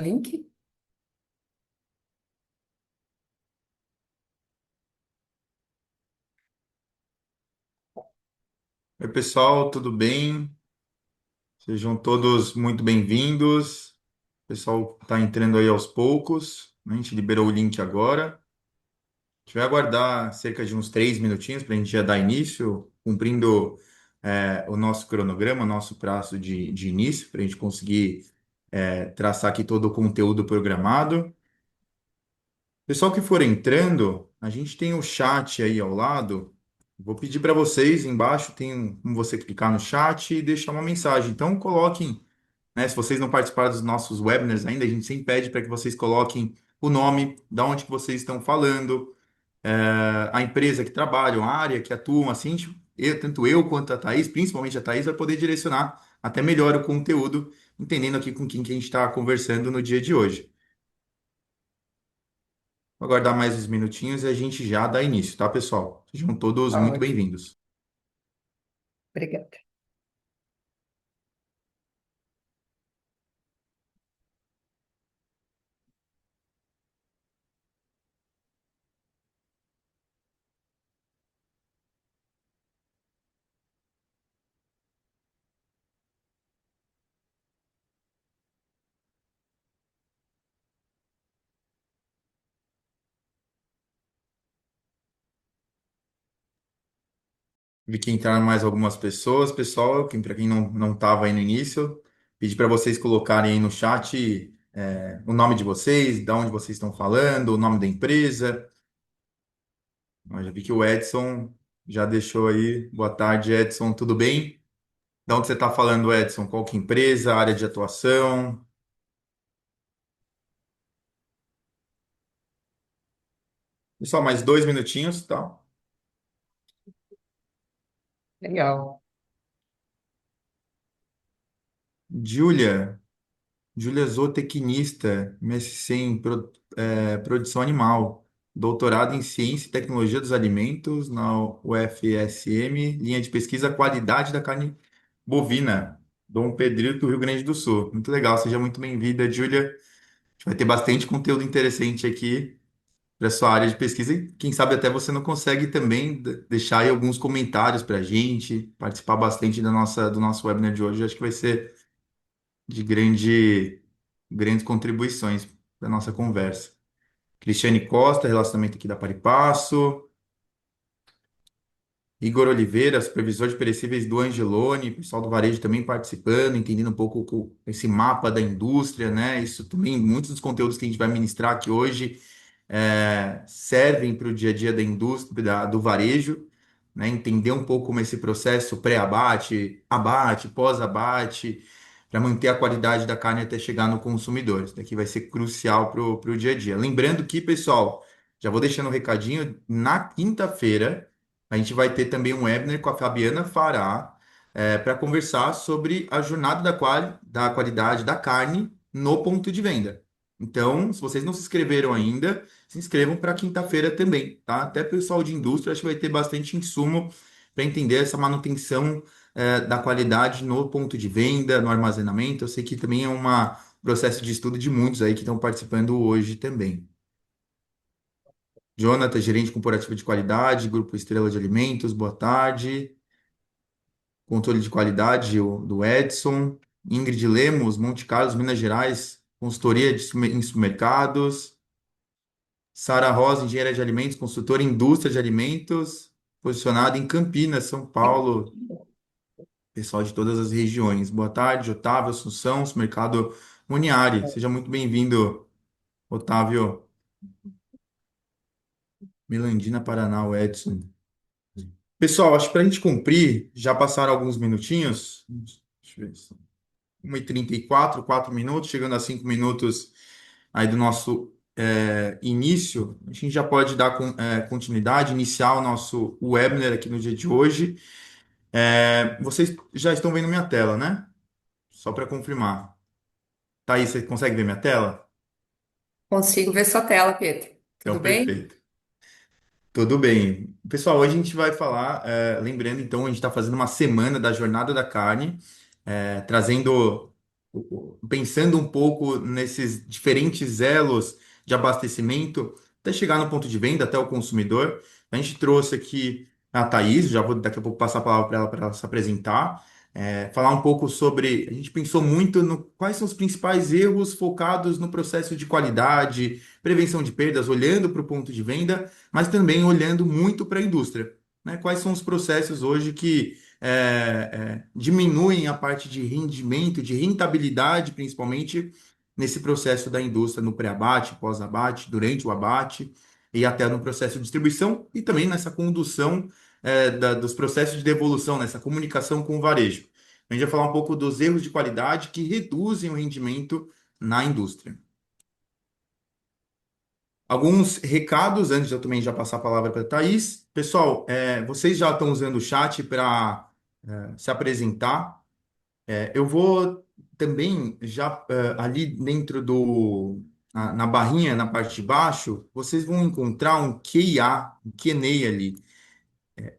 Link? Oi, pessoal, tudo bem? Sejam todos muito bem-vindos. O pessoal está entrando aí aos poucos, né? A gente liberou o link agora. A gente vai aguardar cerca de uns 3 minutinhos para a gente já dar início, cumprindo o nosso cronograma, o nosso prazo de início, para a gente conseguir traçar aqui todo o conteúdo programado. Pessoal que for entrando, a gente tem o chat aí ao lado. Vou pedir para vocês, embaixo tem como você clicar no chat e deixar uma mensagem. Então, coloquem, né? Se vocês não participaram dos nossos webinars ainda, a gente sempre pede para que vocês coloquem o nome, da onde que vocês estão falando, a empresa que trabalham, a área que atuam, assim, tipo, tanto eu quanto a Thaís, principalmente a Thaís, vai poder direcionar até melhor o conteúdo, entendendo aqui com quem que a gente está conversando no dia de hoje. Vou aguardar mais uns minutinhos e a gente já dá início, tá, pessoal? Sejam todos Tá muito ótimo. bem-vindos. Obrigada. Vi que entraram mais algumas pessoas, pessoal, para quem não estava aí no início, pedi para vocês colocarem aí no chat o nome de vocês, de onde vocês estão falando, o nome da empresa. Eu já vi que o Edson já deixou aí. Boa tarde, Edson, tudo bem? De onde você está falando, Edson? Qual que é a empresa, área de atuação? Pessoal, mais 2 minutinhos, tá? Legal. Júlia. Júlia zootecnista, MSc em produção animal, doutorado em Ciência e Tecnologia dos Alimentos na UFSM, linha de pesquisa Qualidade da Carne Bovina, Dom Pedrito do Rio Grande do Sul. Muito legal, seja muito bem-vinda, Júlia. A gente vai ter bastante conteúdo interessante aqui para sua área de pesquisa e quem sabe até você não consegue também deixar aí alguns comentários para a gente, participar bastante do nosso webinar de hoje. Acho que vai ser de grandes contribuições para nossa conversa. Cristiane Costa, relacionamento aqui da Paripasso. Igor Oliveira, supervisor de perecíveis do Angelone, pessoal do varejo também participando, entendendo um pouco esse mapa da indústria, né? Isso também, muitos dos conteúdos que a gente vai ministrar aqui hoje servem para o dia a dia da indústria, do varejo, né? Entender um pouco como esse processo pré-abate, abate, pós-abate, para manter a qualidade da carne até chegar no consumidor. Isso daqui vai ser crucial para o dia a dia. Lembrando que, pessoal, já vou deixando um recadinho, na quinta-feira. A gente vai ter também um webinar com a Fabiana Fará para conversar sobre a jornada da qualidade da carne no ponto de venda. Então, se vocês não se inscreveram ainda, se inscrevam para quinta-feira também, tá? Até pessoal de indústria, acho que vai ter bastante insumo para entender essa manutenção da qualidade no ponto de venda, no armazenamento. Eu sei que também é um processo de estudo de muitos aí que estão participando hoje também. Jonathan, gerente corporativo de qualidade, Grupo Estrela de Alimentos, boa tarde. Controle de qualidade do Edson. Ingrid Lemos, Monte Carlos, Minas Gerais, consultoria em supermercados. Sara Rosa, engenheira de alimentos, consultora em indústria de alimentos, posicionada em Campinas, São Paulo. Pessoal de todas as regiões. Boa tarde, Otávio, Assunção, supermercado Moniari. Seja muito bem-vindo, Otávio. Milandina, Paraná, o Edson. Pessoal, acho que para a gente cumprir, já passaram alguns minutinhos. Deixa eu ver. 1h34, 4 minutos, chegando a 5 minutos aí do nosso início. A gente já pode dar continuidade, iniciar o nosso webinar aqui no dia de hoje. Vocês já estão vendo minha tela, né? Só para confirmar. Tá aí, você consegue ver minha tela? Consigo ver sua tela, Pedro. Então, Tudo bem? perfeito. Tudo bem. Pessoal, hoje a gente vai falar, lembrando então, a gente está fazendo uma semana da Jornada da Carne, trazendo. pensando um pouco nesses diferentes elos de abastecimento, até chegar no ponto de venda, até o consumidor. A gente trouxe aqui a Thaís, já vou daqui a pouco passar a palavra para ela se apresentar, falar um pouco sobre. A gente pensou muito no quais são os principais erros focados no processo de qualidade, prevenção de perdas, olhando para o ponto de venda, mas também olhando muito para a indústria. Né? Quais são os processos hoje que diminuem a parte de rendimento, de rentabilidade, principalmente nesse processo da indústria, no pré-abate, pós-abate, durante o abate e até no processo de distribuição e também nessa condução dos processos de devolução, nessa comunicação com o varejo. A gente vai falar um pouco dos erros de qualidade que reduzem o rendimento na indústria. Alguns recados, antes de eu também já passar a palavra para a Thaís. Pessoal, vocês já estão usando o chat para se apresentar. Eu vou também já ali dentro na barrinha, na parte de baixo, vocês vão encontrar um QA, um Q&A ali.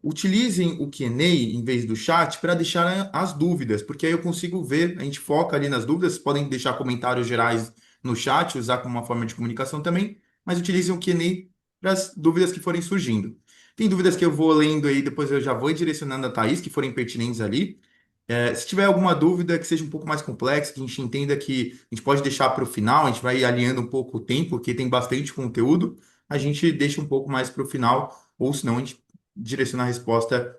Utilizem o Q&A em vez do chat para deixar as dúvidas, porque aí eu consigo ver, a gente foca ali nas dúvidas, podem deixar comentários gerais no chat, usar como uma forma de comunicação também, mas utilizem o Q&A para as dúvidas que forem surgindo. Tem dúvidas que eu vou lendo aí, depois eu já vou direcionando a Thaís, que forem pertinentes ali. Se tiver alguma dúvida que seja um pouco mais complexa, que a gente entenda que a gente pode deixar para o final, a gente vai alinhando um pouco o tempo, porque tem bastante conteúdo, a gente deixa um pouco mais para o final, ou senão a gente direciona a resposta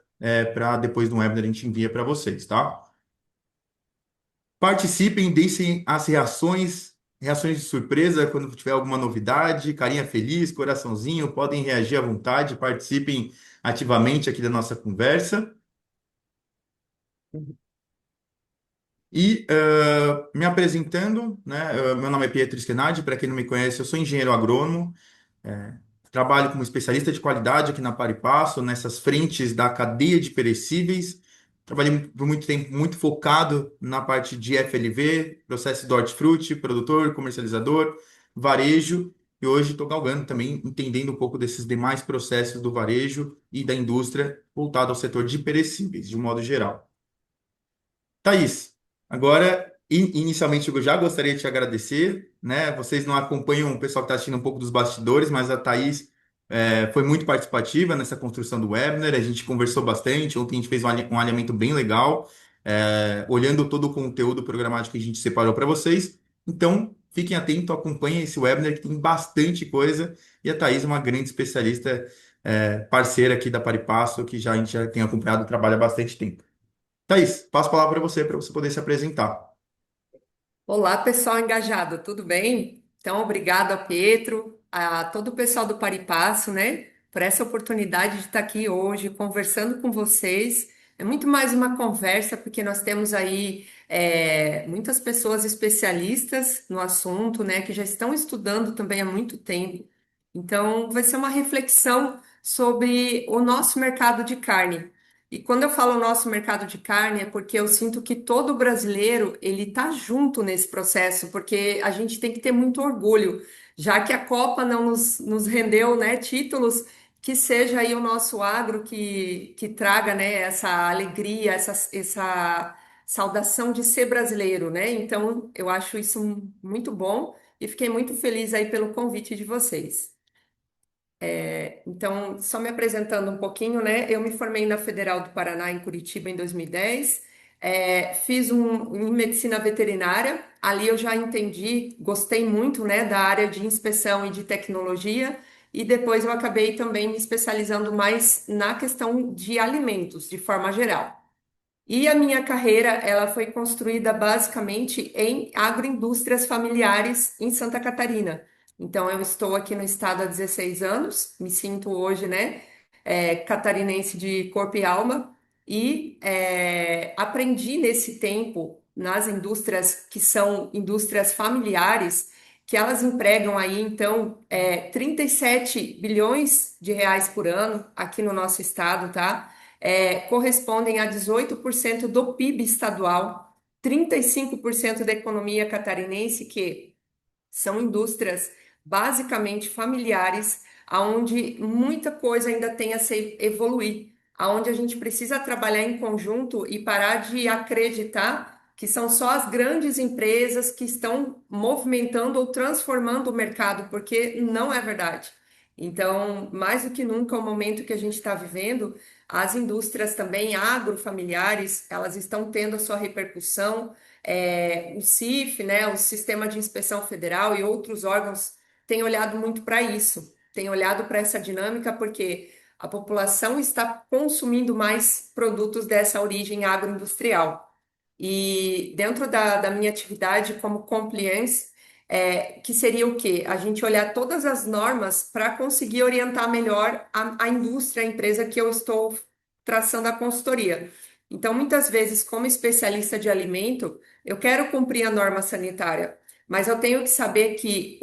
para depois do webinar a gente envia para vocês, tá? Participem, deixem as reações de surpresa quando tiver alguma novidade, carinha feliz, coraçãozinho, podem reagir à vontade, participem ativamente aqui da nossa conversa. E me apresentando, né, meu nome é Pietro Skenardi, para quem não me conhece, eu sou engenheiro agrônomo, é, trabalho como especialista de qualidade aqui na Paripasso, nessas frentes da cadeia de perecíveis. Trabalhei por muito tempo muito focado na parte de FLV, processo do hortifruti, produtor, comercializador, varejo, e hoje estou galgando também, entendendo um pouco desses demais processos do varejo e da indústria voltado ao setor de perecíveis, de um modo geral. Thaís, agora, inicialmente eu já gostaria de te agradecer, né? Vocês não acompanham o pessoal que está assistindo um pouco dos bastidores, mas a Thaís foi muito participativa nessa construção do webinar, a gente conversou bastante, ontem a gente fez um alinhamento bem legal, olhando todo o conteúdo programático que a gente separou para vocês. Então, fiquem atentos, acompanhem esse webinar que tem bastante coisa, e a Thaís é uma grande especialista, parceira aqui da Paripasso, que a gente já tem acompanhado o trabalho há bastante tempo. Thaís, passo a palavra para você poder se apresentar. Olá, pessoal engajado, tudo bem? Então, obrigado a Pietro, a todo o pessoal do Paripasso, né, por essa oportunidade de estar aqui hoje conversando com vocês. É muito mais uma conversa, porque nós temos aí muitas pessoas especialistas no assunto, né, que já estão estudando também há muito tempo. Então, vai ser uma reflexão sobre o nosso mercado de carne. E quando eu falo nosso mercado de carne, é porque eu sinto que todo brasileiro ele tá junto nesse processo, porque a gente tem que ter muito orgulho, já que a Copa não nos rendeu, né, títulos, que seja aí o nosso agro que traga, né, essa alegria, essa saudação de ser brasileiro, né? Então, eu acho isso muito bom e fiquei muito feliz aí pelo convite de vocês. Então, só me apresentando um pouquinho, né? Eu me formei na Federal do Paraná, em Curitiba, em 2010. Fiz em medicina veterinária. Ali eu já entendi, gostei muito, né, da área de inspeção e de tecnologia. E depois eu acabei também me especializando mais na questão de alimentos, de forma geral. E a minha carreira, ela foi construída basicamente em agroindústrias familiares em Santa Catarina. Então, eu estou aqui no estado há 16 anos, me sinto hoje, né, catarinense de corpo e alma, e aprendi nesse tempo, nas indústrias que são indústrias familiares, que elas empregam aí, então, 37 bilhões de reais por ano aqui no nosso estado, tá? Correspondem a 18% do PIB estadual, 35% da economia catarinense, que são indústrias basicamente familiares, aonde muita coisa ainda tem a se evoluir, aonde a gente precisa trabalhar em conjunto e parar de acreditar que são só as grandes empresas que estão movimentando ou transformando o mercado, porque não é verdade. Então, mais do que nunca, o momento que a gente está vivendo, as indústrias também agrofamiliares, elas estão tendo a sua repercussão. O CIF, né, o Sistema de Inspeção Federal e outros órgãos têm olhado muito para isso, têm olhado para essa dinâmica, porque a população está consumindo mais produtos dessa origem agroindustrial. E dentro da minha atividade como compliance, que seria o quê? A gente olhar todas as normas para conseguir orientar melhor a indústria, a empresa que eu estou traçando a consultoria. Então, muitas vezes, como especialista de alimento, eu quero cumprir a norma sanitária, mas eu tenho que saber que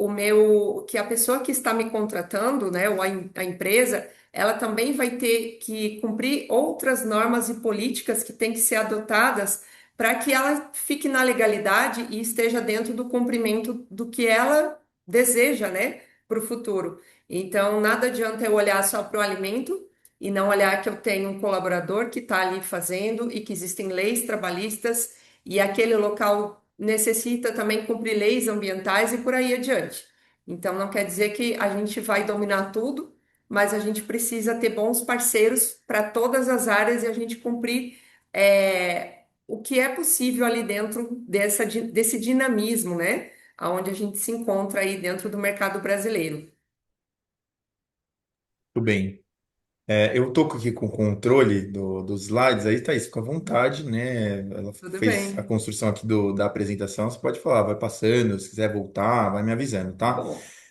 a pessoa que está me contratando, né, ou a empresa, ela também vai ter que cumprir outras normas e políticas que têm que ser adotadas para que ela fique na legalidade e esteja dentro do cumprimento do que ela deseja, né, para o futuro. Então, nada adianta eu olhar só para o alimento e não olhar que eu tenho um colaborador que está ali fazendo e que existem leis trabalhistas e aquele local necessita também cumprir leis ambientais e por aí adiante. Então, não quer dizer que a gente vai dominar tudo, mas a gente precisa ter bons parceiros para todas as áreas e a gente cumprir o que é possível ali dentro desse dinamismo, né? Onde a gente se encontra aí dentro do mercado brasileiro. Tudo bem. Eu tô aqui com o controle dos slides, aí, Thaís, fica à vontade, né? Ela Tudo fez a bem. construção aqui da apresentação, você pode falar, vai passando, se quiser voltar, vai me avisando, tá?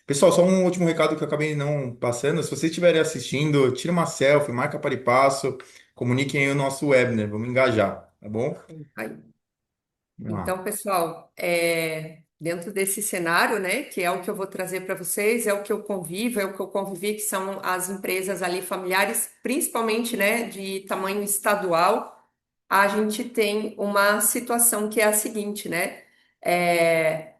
Pessoal, só um último recado que eu acabei não passando, se vocês estiverem assistindo, tira uma selfie, marca para e passo, comuniquem aí o nosso webinar, vamos engajar, tá bom? Aí. Vamos lá. Então, pessoal, dentro desse cenário, né, que é o que eu vou trazer para vocês, é o que eu convivo, é o que eu convivi, que são as empresas ali familiares, principalmente, né, de tamanho estadual, a gente tem uma situação que é a seguinte, né? É,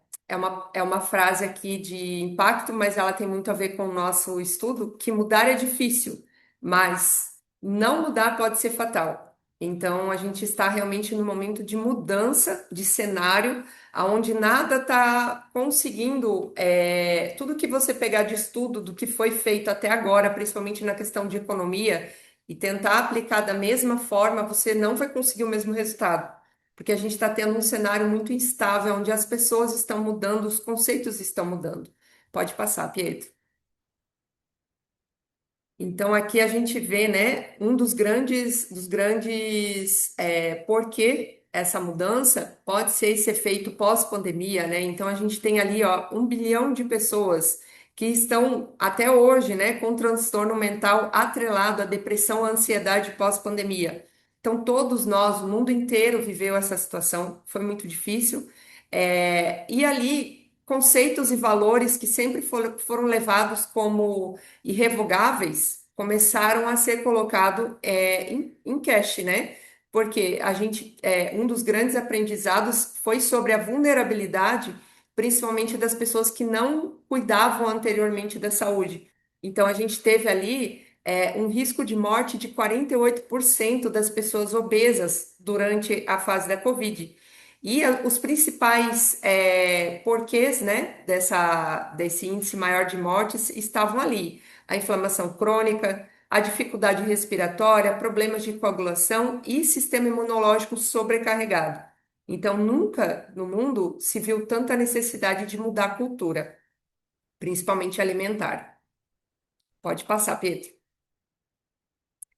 é uma frase aqui de impacto, mas ela tem muito a ver com o nosso estudo, que mudar é difícil, mas não mudar pode ser fatal. Então, a gente está realmente no momento de mudança de cenário, onde nada está conseguindo, tudo que você pegar de estudo do que foi feito até agora, principalmente na questão de economia, e tentar aplicar da mesma forma, você não vai conseguir o mesmo resultado. Porque a gente está tendo um cenário muito instável, onde as pessoas estão mudando, os conceitos estão mudando. Pode passar, Pietro. Então, aqui a gente vê, né, um dos grandes por que essa mudança pode ser esse efeito pós-pandemia, né? Então, a gente tem ali, ó, 1 bilhão de pessoas que estão até hoje, né, com transtorno mental atrelado à depressão, à ansiedade pós-pandemia. Então, todos nós, o mundo inteiro viveu essa situação, foi muito difícil. E ali, conceitos e valores que sempre foram levados como irrevogáveis começaram a ser colocados em cash, né? Porque um dos grandes aprendizados foi sobre a vulnerabilidade, principalmente das pessoas que não cuidavam anteriormente da saúde. Então, a gente teve ali um risco de morte de 48% das pessoas obesas durante a fase da Covid. E os principais porquês, né, desse índice maior de mortes estavam ali: a inflamação crônica, a dificuldade respiratória, problemas de coagulação e sistema imunológico sobrecarregado. Então, nunca no mundo se viu tanta necessidade de mudar a cultura, principalmente alimentar. Pode passar, Pedro.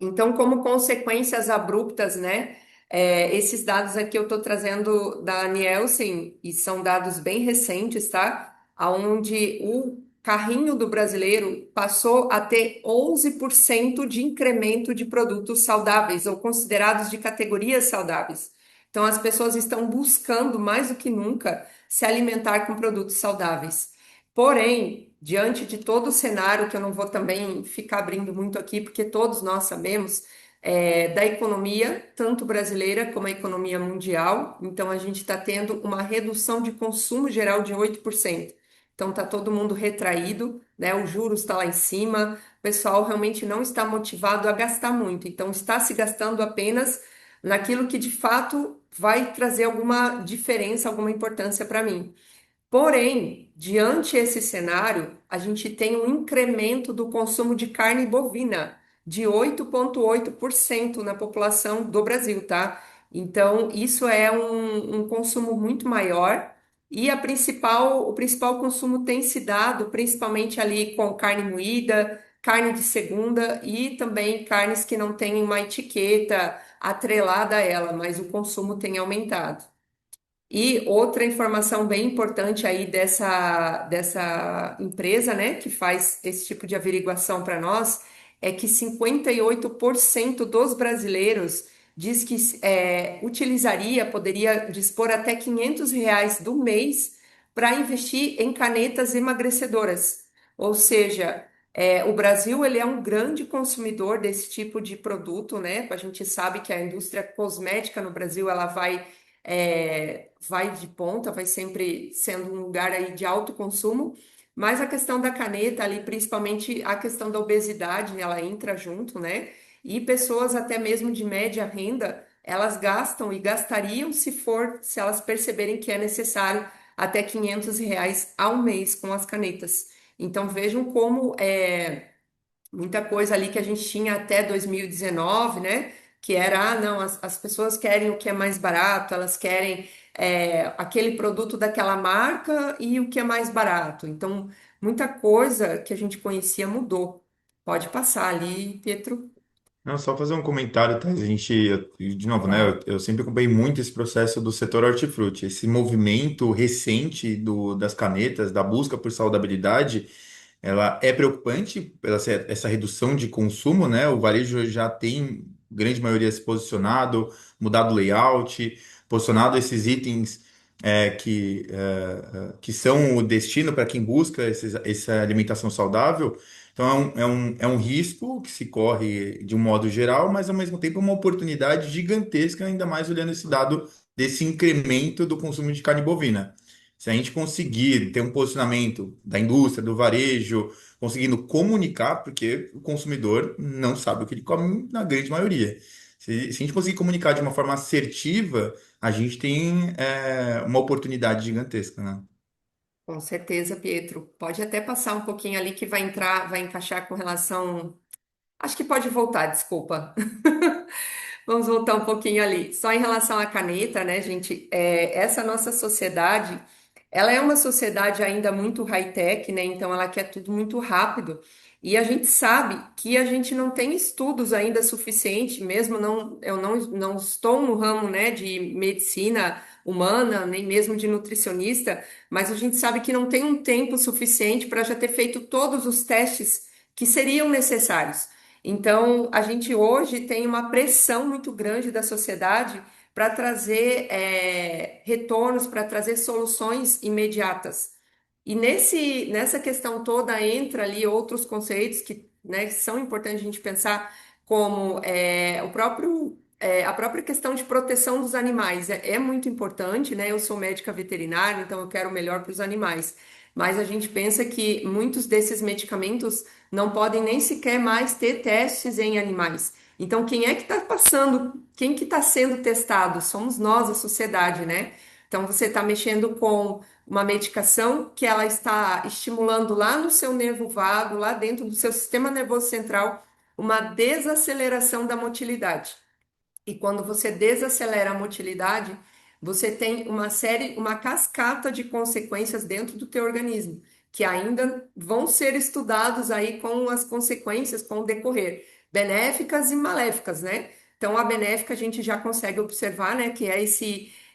Então, como consequências abruptas, né? Esses dados aqui eu estou trazendo da Nielsen e são dados bem recentes, tá? Onde o carrinho do brasileiro passou a ter 11% de incremento de produtos saudáveis ou considerados de categorias saudáveis. Então, as pessoas estão buscando mais do que nunca se alimentar com produtos saudáveis. Porém, diante de todo o cenário, que eu não vou também ficar abrindo muito aqui, porque todos nós sabemos, da economia, tanto brasileira como a economia mundial, então a gente está tendo uma redução de consumo geral de 8%. Então está todo mundo retraído, né? O juros está lá em cima, o pessoal realmente não está motivado a gastar muito, então está se gastando apenas naquilo que de fato vai trazer alguma diferença, alguma importância para mim. Porém, diante esse cenário, a gente tem um incremento do consumo de carne bovina de 8,8% na população do Brasil, tá? Então, isso é um consumo muito maior e o principal consumo tem se dado principalmente ali com carne moída, carne de segunda e também carnes que não têm uma etiqueta atrelada a ela, mas o consumo tem aumentado. E outra informação bem importante aí dessa empresa, né, que faz esse tipo de averiguação para nós, é que 58% dos brasileiros diz que poderia dispor até R$ 500 do mês para investir em canetas emagrecedoras. Ou seja, o Brasil ele é um grande consumidor desse tipo de produto, né? A gente sabe que a indústria cosmética no Brasil ela vai de ponta, vai sempre sendo um lugar aí de alto consumo, mas a questão da caneta ali, principalmente a questão da obesidade, ela entra junto, né? E pessoas até mesmo de média renda, elas gastam e gastariam se elas perceberem que é necessário até R$ 500 ao mês com as canetas. Então vejam como muita coisa ali que a gente tinha até 2019, né? Que era, não, as pessoas querem o que é mais barato, elas querem aquele produto daquela marca e o que é mais barato. Então, muita coisa que a gente conhecia mudou. Pode passar ali, Pietro. Não, só fazer um comentário, tá? A gente, de novo, né? Claro. Eu sempre acompanhei muito esse processo do setor hortifruti, esse movimento recente das canetas, da busca por saudabilidade, ela é preocupante pela essa redução de consumo, né? O varejo já tem, grande maioria, se posicionado, mudado o layout, posicionado esses itens que são o destino para quem busca essa alimentação saudável. Então, é um risco que se corre de um modo geral, mas ao mesmo tempo é uma oportunidade gigantesca, ainda mais olhando esse dado desse incremento do consumo de carne bovina. Se a gente conseguir ter um posicionamento da indústria, do varejo, conseguindo comunicar, porque o consumidor não sabe o que ele come na grande maioria. Se a gente conseguir comunicar de uma forma assertiva, a gente tem uma oportunidade gigantesca, né? Com certeza, Pietro. Pode até passar um pouquinho ali que vai entrar, vai encaixar com relação. Acho que pode voltar, desculpa. Vamos voltar um pouquinho ali. Só em relação à caneta, né, gente? Essa nossa sociedade, ela é uma sociedade ainda muito high-tech, né? Então ela quer tudo muito rápido. E a gente sabe que a gente não tem estudos ainda suficiente, mesmo eu não estou no ramo, né, de medicina humana, nem mesmo de nutricionista, mas a gente sabe que não tem um tempo suficiente para já ter feito todos os testes que seriam necessários. Então, a gente hoje tem uma pressão muito grande da sociedade para trazer retornos, para trazer soluções imediatas. E nessa questão toda entra ali outros conceitos que, né, são importantes a gente pensar, como a própria questão de proteção dos animais. É muito importante, né? Eu sou médica veterinária, então eu quero o melhor para os animais. Mas a gente pensa que muitos desses medicamentos não podem nem sequer mais ter testes em animais. Então, quem é que está passando, quem que está sendo testado? Somos nós, a sociedade, né? Então, você está mexendo com uma medicação que ela está estimulando lá no seu nervo vago, lá dentro do seu sistema nervoso central, uma desaceleração da motilidade. E quando você desacelera a motilidade, você tem uma cascata de consequências dentro do teu organismo, que ainda vão ser estudados aí com as consequências com o decorrer, benéficas e maléficas, né? Então, a benéfica a gente já consegue observar, né, que é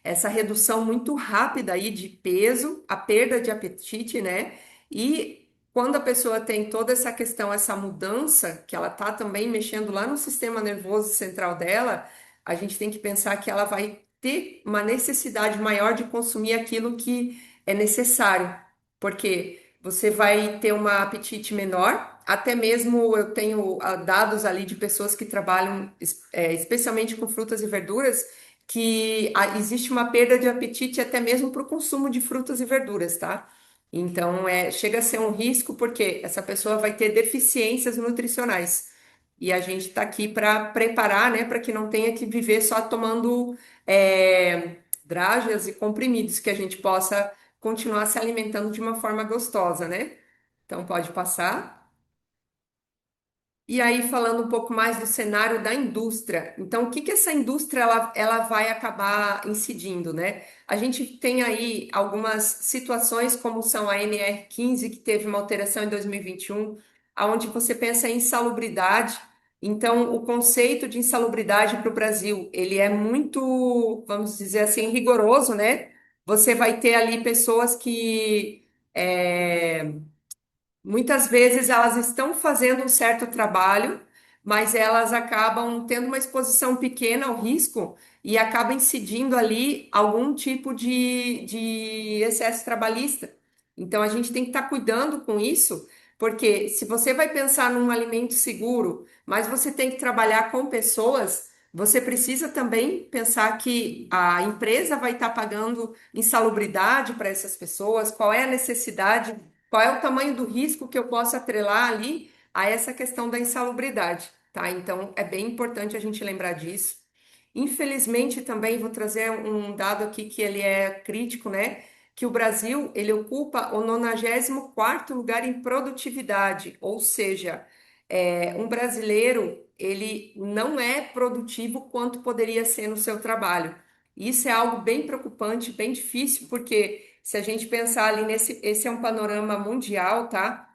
essa redução muito rápida aí de peso, a perda de apetite, né? E quando a pessoa tem toda essa questão, essa mudança, que ela tá também mexendo lá no sistema nervoso central dela, a gente tem que pensar que ela vai ter uma necessidade maior de consumir aquilo que é necessário, porque você vai ter um apetite menor, até mesmo eu tenho dados ali de pessoas que trabalham especialmente com frutas e verduras, que existe uma perda de apetite até mesmo para o consumo de frutas e verduras, tá? Então, chega a ser um risco porque essa pessoa vai ter deficiências nutricionais. E a gente está aqui para preparar, né, para que não tenha que viver só tomando dragas e comprimidos, que a gente possa continuar se alimentando de uma forma gostosa, né? Então pode passar. E aí, falando um pouco mais do cenário da indústria. Então, o que que essa indústria ela vai acabar incidindo, né? A gente tem aí algumas situações, como são a NR15, que teve uma alteração em 2021, onde você pensa em insalubridade. Então, o conceito de insalubridade para o Brasil, ele é muito, vamos dizer assim, rigoroso, né? Você vai ter ali pessoas que muitas vezes elas estão fazendo um certo trabalho, mas elas acabam tendo uma exposição pequena ao risco e acabam incidindo ali algum tipo de excesso trabalhista. Então a gente tem que estar cuidando com isso, porque se você vai pensar num alimento seguro, mas você tem que trabalhar com pessoas, você precisa também pensar que a empresa vai estar pagando insalubridade para essas pessoas, qual é a necessidade, qual é o tamanho do risco que eu posso atrelar ali a essa questão da insalubridade, tá? Então, é bem importante a gente lembrar disso. Infelizmente, também vou trazer um dado aqui que ele é crítico, né? Que o Brasil, ele ocupa o 94º lugar em produtividade, ou seja, um brasileiro, ele não é produtivo quanto poderia ser no seu trabalho. Isso é algo bem preocupante, bem difícil, porque se a gente pensar ali esse é um panorama mundial, tá?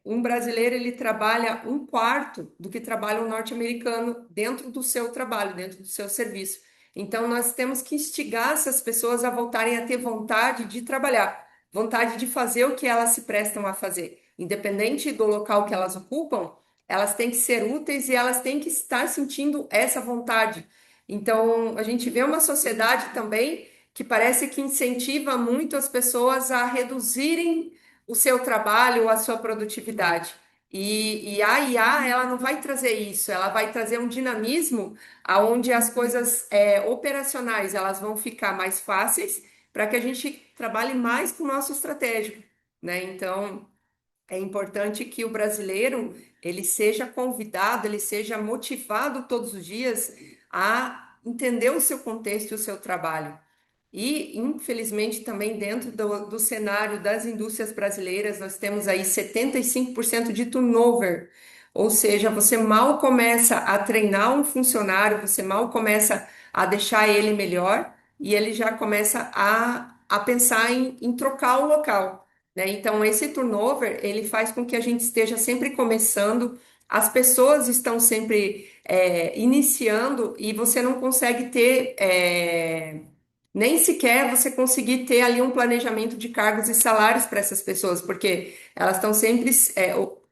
Um brasileiro ele trabalha um quarto do que trabalha um norte-americano dentro do seu trabalho, dentro do seu serviço. Então nós temos que instigar essas pessoas a voltarem a ter vontade de trabalhar, vontade de fazer o que elas se prestam a fazer, independente do local que elas ocupam, elas têm que ser úteis e elas têm que estar sentindo essa vontade. Então a gente vê uma sociedade também que parece que incentiva muito as pessoas a reduzirem o seu trabalho, a sua produtividade. E a IA, ela não vai trazer isso, ela vai trazer um dinamismo aonde as coisas operacionais elas vão ficar mais fáceis para que a gente trabalhe mais com o nosso estratégico, né? Então, é importante que o brasileiro ele seja convidado, ele seja motivado todos os dias a entender o seu contexto e o seu trabalho. E, infelizmente, também dentro do cenário das indústrias brasileiras, nós temos aí 75% de turnover, ou seja, você mal começa a treinar um funcionário, você mal começa a deixar ele melhor e ele já começa a pensar em trocar o local, né? Então, esse turnover, ele faz com que a gente esteja sempre começando, as pessoas estão sempre iniciando e você não consegue ter nem sequer você conseguir ter ali um planejamento de cargos e salários para essas pessoas, porque elas estão sempre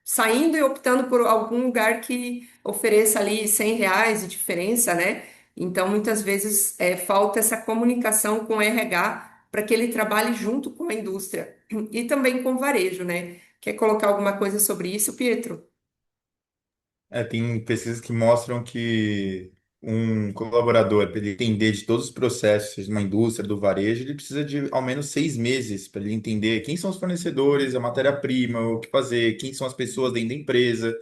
saindo e optando por algum lugar que ofereça ali R$ 100 de diferença, né? Então, muitas vezes falta essa comunicação com o RH para que ele trabalhe junto com a indústria e também com o varejo, né? Quer colocar alguma coisa sobre isso, Pietro? Tem pesquisas que mostram que um colaborador, para ele entender de todos os processos, seja uma indústria, do varejo, ele precisa de ao menos 6 meses para ele entender quem são os fornecedores, a matéria-prima, o que fazer, quem são as pessoas dentro da empresa.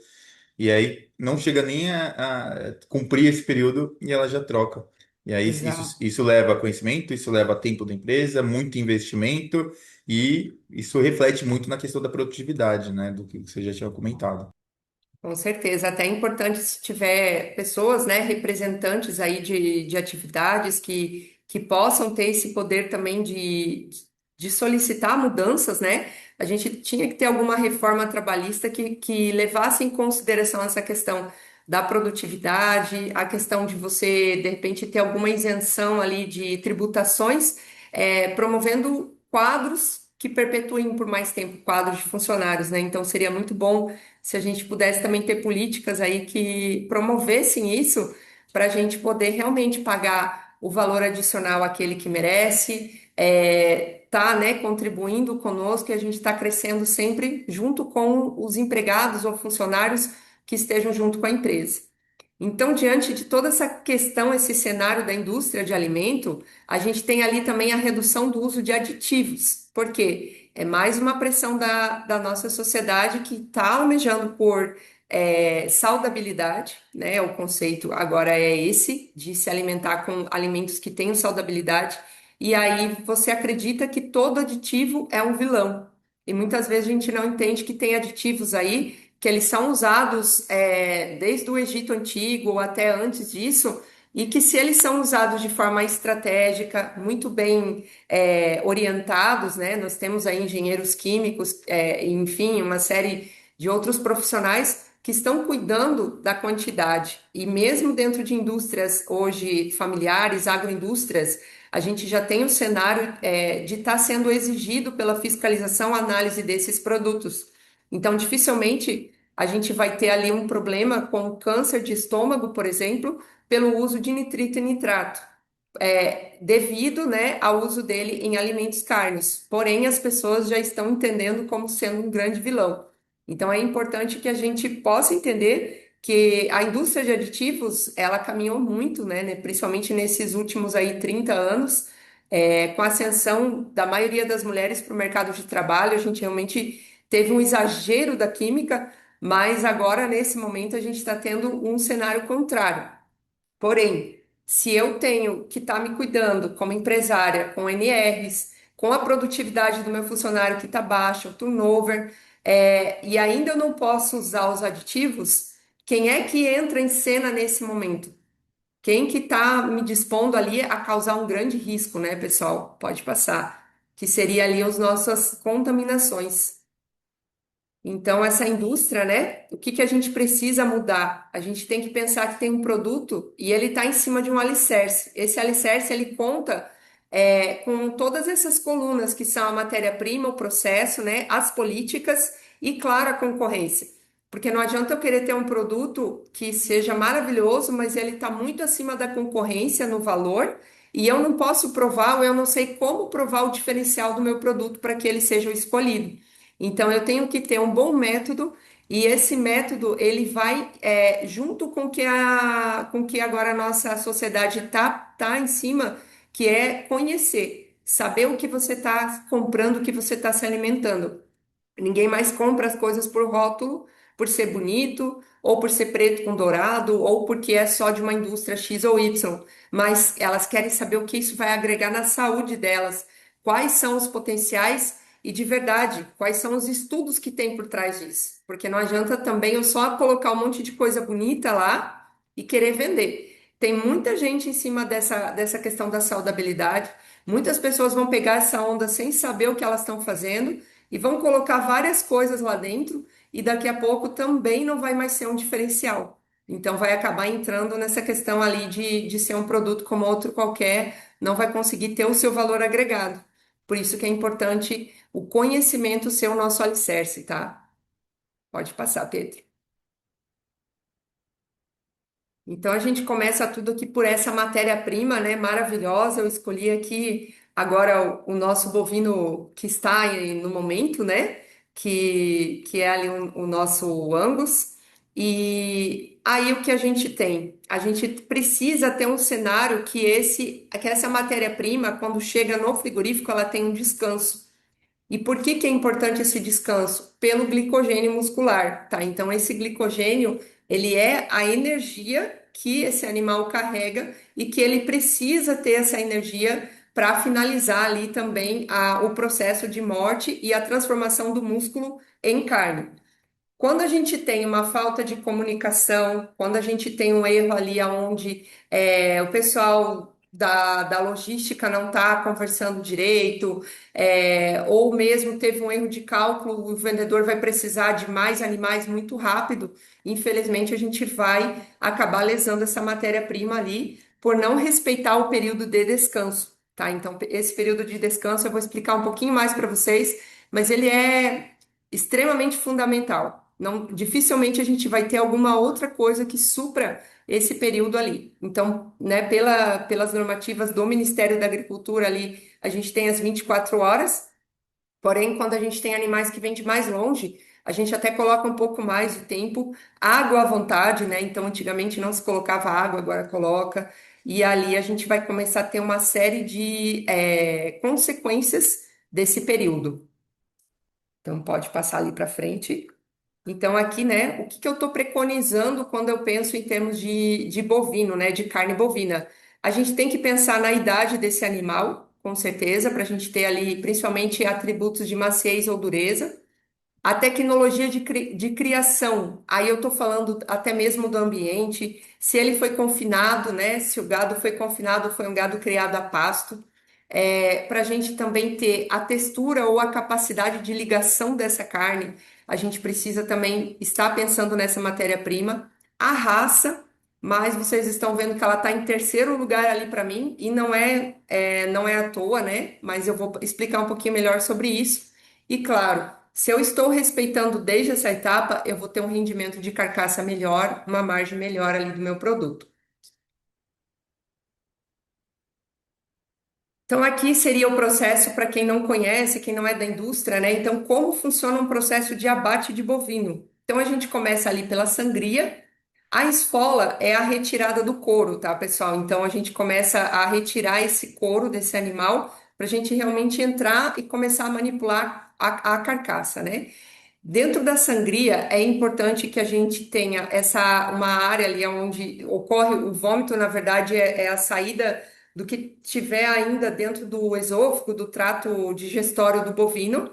E aí não chega nem a cumprir esse período e ela já troca. E aí Exato. isso leva a conhecimento, isso leva a tempo da empresa, muito investimento, e isso reflete muito na questão da produtividade, né, do que você já tinha comentado. Com certeza, até é importante se tiver pessoas, né, representantes aí de atividades que possam ter esse poder também de solicitar mudanças, né? A gente tinha que ter alguma reforma trabalhista que levasse em consideração essa questão da produtividade, a questão de você, de repente, ter alguma isenção ali de tributações, promovendo quadros que perpetuem por mais tempo, quadros de funcionários, né? Então seria muito bom se a gente pudesse também ter políticas aí que promovessem isso para a gente poder realmente pagar o valor adicional àquele que merece, tá, né, contribuindo conosco e a gente está crescendo sempre junto com os empregados ou funcionários que estejam junto com a empresa. Então, diante de toda essa questão, esse cenário da indústria de alimento, a gente tem ali também a redução do uso de aditivos. Por quê? É mais uma pressão da nossa sociedade que está almejando por saudabilidade, né? O conceito agora é esse, de se alimentar com alimentos que tenham saudabilidade. E aí você acredita que todo aditivo é um vilão. E muitas vezes a gente não entende que tem aditivos aí que eles são usados desde o Egito Antigo ou até antes disso, e que se eles são usados de forma estratégica, muito bem orientados, né? Nós temos aí engenheiros químicos, enfim, uma série de outros profissionais que estão cuidando da quantidade. E mesmo dentro de indústrias hoje familiares, agroindústrias, a gente já tem o cenário de estar sendo exigido pela fiscalização a análise desses produtos. Então, dificilmente a gente vai ter ali um problema com câncer de estômago, por exemplo, pelo uso de nitrito e nitrato, devido, né, ao uso dele em alimentos carnes. Porém, as pessoas já estão entendendo como sendo um grande vilão. Então, é importante que a gente possa entender que a indústria de aditivos, ela caminhou muito, né, principalmente nesses últimos aí 30 anos, com a ascensão da maioria das mulheres para o mercado de trabalho, a gente realmente teve um exagero da química, mas agora, nesse momento, a gente está tendo um cenário contrário. Porém, se eu tenho que estar me cuidando como empresária, com NRs, com a produtividade do meu funcionário que está baixa, o turnover, e ainda eu não posso usar os aditivos, quem é que entra em cena nesse momento? Quem que está me dispondo ali a causar um grande risco, né, pessoal? Pode passar, que seria ali as nossas contaminações. Então, essa indústria, né? O que que a gente precisa mudar? A gente tem que pensar que tem um produto e ele está em cima de um alicerce. Esse alicerce, ele conta com todas essas colunas que são a matéria-prima, o processo, né? As políticas e, claro, a concorrência. Porque não adianta eu querer ter um produto que seja maravilhoso, mas ele está muito acima da concorrência no valor e eu não posso provar ou eu não sei como provar o diferencial do meu produto para que ele seja o escolhido. Então, eu tenho que ter um bom método e esse método ele vai junto com que agora a nossa sociedade tá em cima, que é conhecer, saber o que você está comprando, o que você está se alimentando. Ninguém mais compra as coisas por rótulo, por ser bonito, ou por ser preto com dourado, ou porque é só de uma indústria X ou Y, mas elas querem saber o que isso vai agregar na saúde delas, quais são os potenciais e de verdade, quais são os estudos que tem por trás disso. Porque não adianta também eu só colocar um monte de coisa bonita lá e querer vender. Tem muita gente em cima dessa questão da saudabilidade. Muitas pessoas vão pegar essa onda sem saber o que elas estão fazendo e vão colocar várias coisas lá dentro e daqui a pouco também não vai mais ser um diferencial. Então vai acabar entrando nessa questão ali de ser um produto como outro qualquer, não vai conseguir ter o seu valor agregado. Por isso que é importante o conhecimento ser o nosso alicerce, tá? Pode passar, Pedro. Então a gente começa tudo aqui por essa matéria-prima, né, maravilhosa. Eu escolhi aqui agora o nosso bovino que está aí no momento, né, que é ali o nosso Angus. E aí o que a gente tem? A gente precisa ter um cenário que essa matéria-prima, quando chega no frigorífico, ela tem um descanso. E por que que é importante esse descanso? Pelo glicogênio muscular, tá? Então, esse glicogênio, ele é a energia que esse animal carrega e que ele precisa ter essa energia para finalizar ali também o processo de morte e a transformação do músculo em carne. Quando a gente tem uma falta de comunicação, quando a gente tem um erro ali onde o pessoal da logística não está conversando direito, ou mesmo teve um erro de cálculo, o vendedor vai precisar de mais animais muito rápido, infelizmente a gente vai acabar lesando essa matéria-prima ali por não respeitar o período de descanso, tá? Então, esse período de descanso eu vou explicar um pouquinho mais para vocês, mas ele é extremamente fundamental. Não, dificilmente a gente vai ter alguma outra coisa que supra esse período ali. Então, né, pelas normativas do Ministério da Agricultura ali, a gente tem as 24 horas, porém, quando a gente tem animais que vêm de mais longe, a gente até coloca um pouco mais de tempo, água à vontade, né? Então, antigamente não se colocava água, agora coloca. E ali a gente vai começar a ter uma série de consequências desse período. Então, pode passar ali para frente. Então, aqui, né, o que que eu estou preconizando quando eu penso em termos de bovino, né, de carne bovina? A gente tem que pensar na idade desse animal, com certeza, para a gente ter ali, principalmente, atributos de maciez ou dureza. A tecnologia de criação, aí eu estou falando até mesmo do ambiente, se ele foi confinado, né? Se o gado foi confinado, foi um gado criado a pasto, para a gente também ter a textura ou a capacidade de ligação dessa carne, a gente precisa também estar pensando nessa matéria-prima, a raça, mas vocês estão vendo que ela está em terceiro lugar ali para mim, e não é à toa, né? Mas eu vou explicar um pouquinho melhor sobre isso. E claro, se eu estou respeitando desde essa etapa, eu vou ter um rendimento de carcaça melhor, uma margem melhor ali do meu produto. Então, aqui seria o processo para quem não conhece, quem não é da indústria, né? Então, como funciona um processo de abate de bovino? Então, a gente começa ali pela sangria. A esfola é a retirada do couro, tá, pessoal? Então, a gente começa a retirar esse couro desse animal para a gente realmente entrar e começar a manipular a carcaça, né? Dentro da sangria, é importante que a gente tenha uma área ali onde ocorre o vômito, na verdade, é a saída do que tiver ainda dentro do esôfago, do trato digestório do bovino,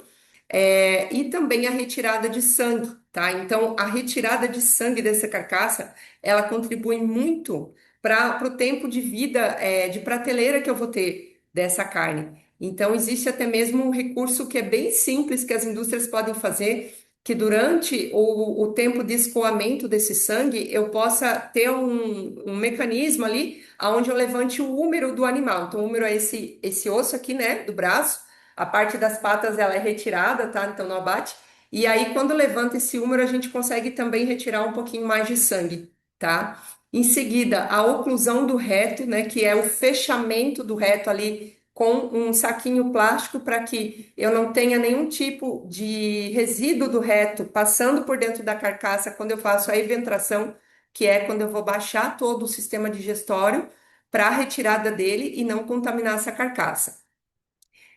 e também a retirada de sangue, tá? Então, a retirada de sangue dessa carcaça, ela contribui muito para o tempo de vida, de prateleira que eu vou ter dessa carne. Então, existe até mesmo um recurso que é bem simples que as indústrias podem fazer, que durante o tempo de escoamento desse sangue, eu possa ter um mecanismo ali onde eu levante o úmero do animal. Então, o úmero é esse osso aqui, né, do braço. A parte das patas ela é retirada, tá? Então, no abate. E aí, quando levanta esse úmero, a gente consegue também retirar um pouquinho mais de sangue, tá? Em seguida, a oclusão do reto, né, que é o fechamento do reto ali com um saquinho plástico para que eu não tenha nenhum tipo de resíduo do reto passando por dentro da carcaça quando eu faço a eventração, que é quando eu vou baixar todo o sistema digestório para a retirada dele e não contaminar essa carcaça.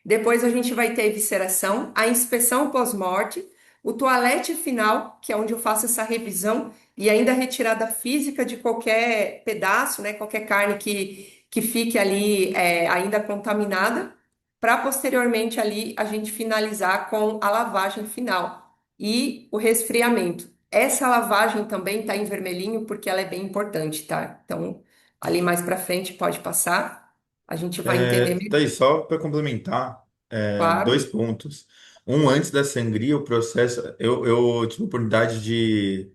Depois a gente vai ter a evisceração, a inspeção pós-morte, o toalete final, que é onde eu faço essa revisão e ainda a retirada física de qualquer pedaço, né, qualquer carne que fique ali ainda contaminada, para posteriormente ali a gente finalizar com a lavagem final e o resfriamento. Essa lavagem também está em vermelhinho porque ela é bem importante, tá? Então, ali mais para frente pode passar, a gente vai entender Tá melhor. aí, só para complementar, dois Claro. pontos. Um, antes da sangria, o processo. Eu tive a oportunidade de,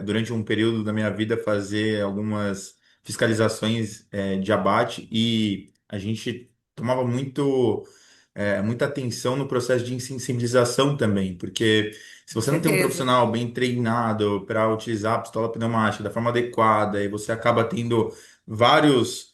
durante um período da minha vida, fazer algumas fiscalizações, de abate e a gente tomava muita atenção no processo de sensibilização também, porque se Com você não tem um certeza. profissional bem treinado para utilizar a pistola pneumática da forma adequada e você acaba tendo vários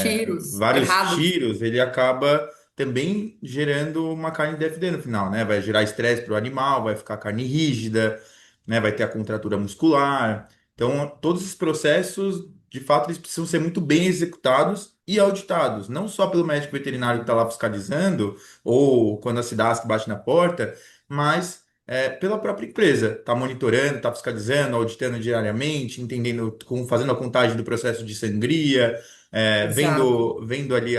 Tiros vários errados. tiros, ele acaba também gerando uma carne DFD no final, né? Vai gerar estresse para o animal, vai ficar carne rígida, né? Vai ter a contratura muscular. Então, todos esses processos, de fato, eles precisam ser muito bem executados e auditados, não só pelo médico veterinário que está lá fiscalizando, ou quando a SIDASC bate na porta, mas pela própria empresa. Está monitorando, está fiscalizando, auditando diariamente, entendendo, fazendo a contagem do processo de sangria, Exato. vendo ali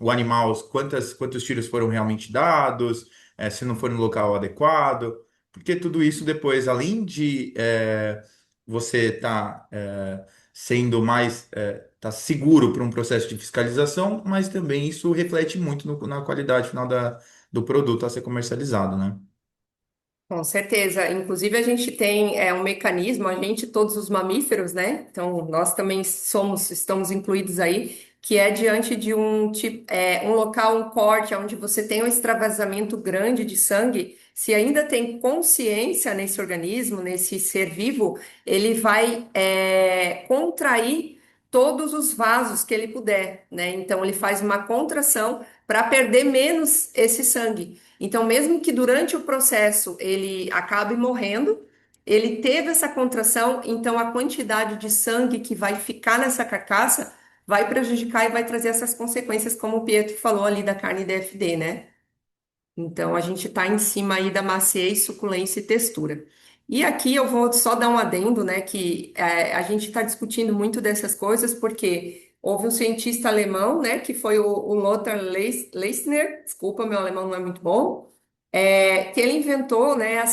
o animal, quantos tiros foram realmente dados, se não foi no local adequado, porque tudo isso depois, além de você estar sendo mais tá seguro para um processo de fiscalização, mas também isso reflete muito na qualidade final do produto a ser comercializado, né? Com certeza. Inclusive, a gente tem um mecanismo, a gente, todos os mamíferos, né? Então, nós também estamos incluídos aí, que é diante de um local, um corte, onde você tem um extravasamento grande de sangue, se ainda tem consciência nesse organismo, nesse ser vivo, ele vai contrair todos os vasos que ele puder, né? Então, ele faz uma contração para perder menos esse sangue. Então, mesmo que durante o processo ele acabe morrendo, ele teve essa contração, então a quantidade de sangue que vai ficar nessa carcaça vai prejudicar e vai trazer essas consequências, como o Pietro falou ali da carne DFD, né? Então, a gente está em cima aí da maciez, suculência e textura. E aqui eu vou só dar um adendo, né, que a gente está discutindo muito dessas coisas porque houve um cientista alemão, né, que foi o Lothar Leissner, desculpa, meu alemão não é muito bom, que ele inventou, né,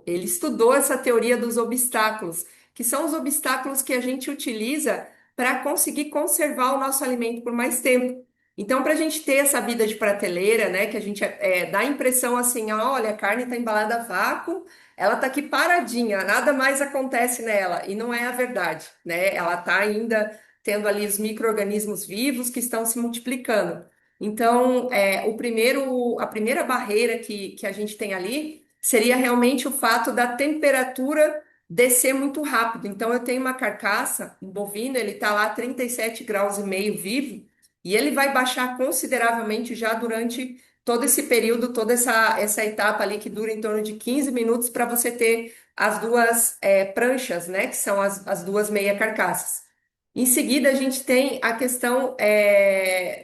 ele estudou essa teoria dos obstáculos, que são os obstáculos que a gente utiliza para conseguir conservar o nosso alimento por mais tempo. Então, para a gente ter essa vida de prateleira, né, que a gente dá a impressão assim, ah, olha, a carne está embalada a vácuo, ela está aqui paradinha, nada mais acontece nela, e não é a verdade, né? Ela está ainda tendo ali os micro-organismos vivos que estão se multiplicando. Então, a primeira barreira que a gente tem ali seria realmente o fato da temperatura descer muito rápido. Então, eu tenho uma carcaça, um bovino, ele está lá a 37 graus e meio vivo, e ele vai baixar consideravelmente já durante todo esse período, toda essa etapa ali que dura em torno de 15 minutos para você ter as duas pranchas, né? Que são as duas meia carcaças. Em seguida, a gente tem a questão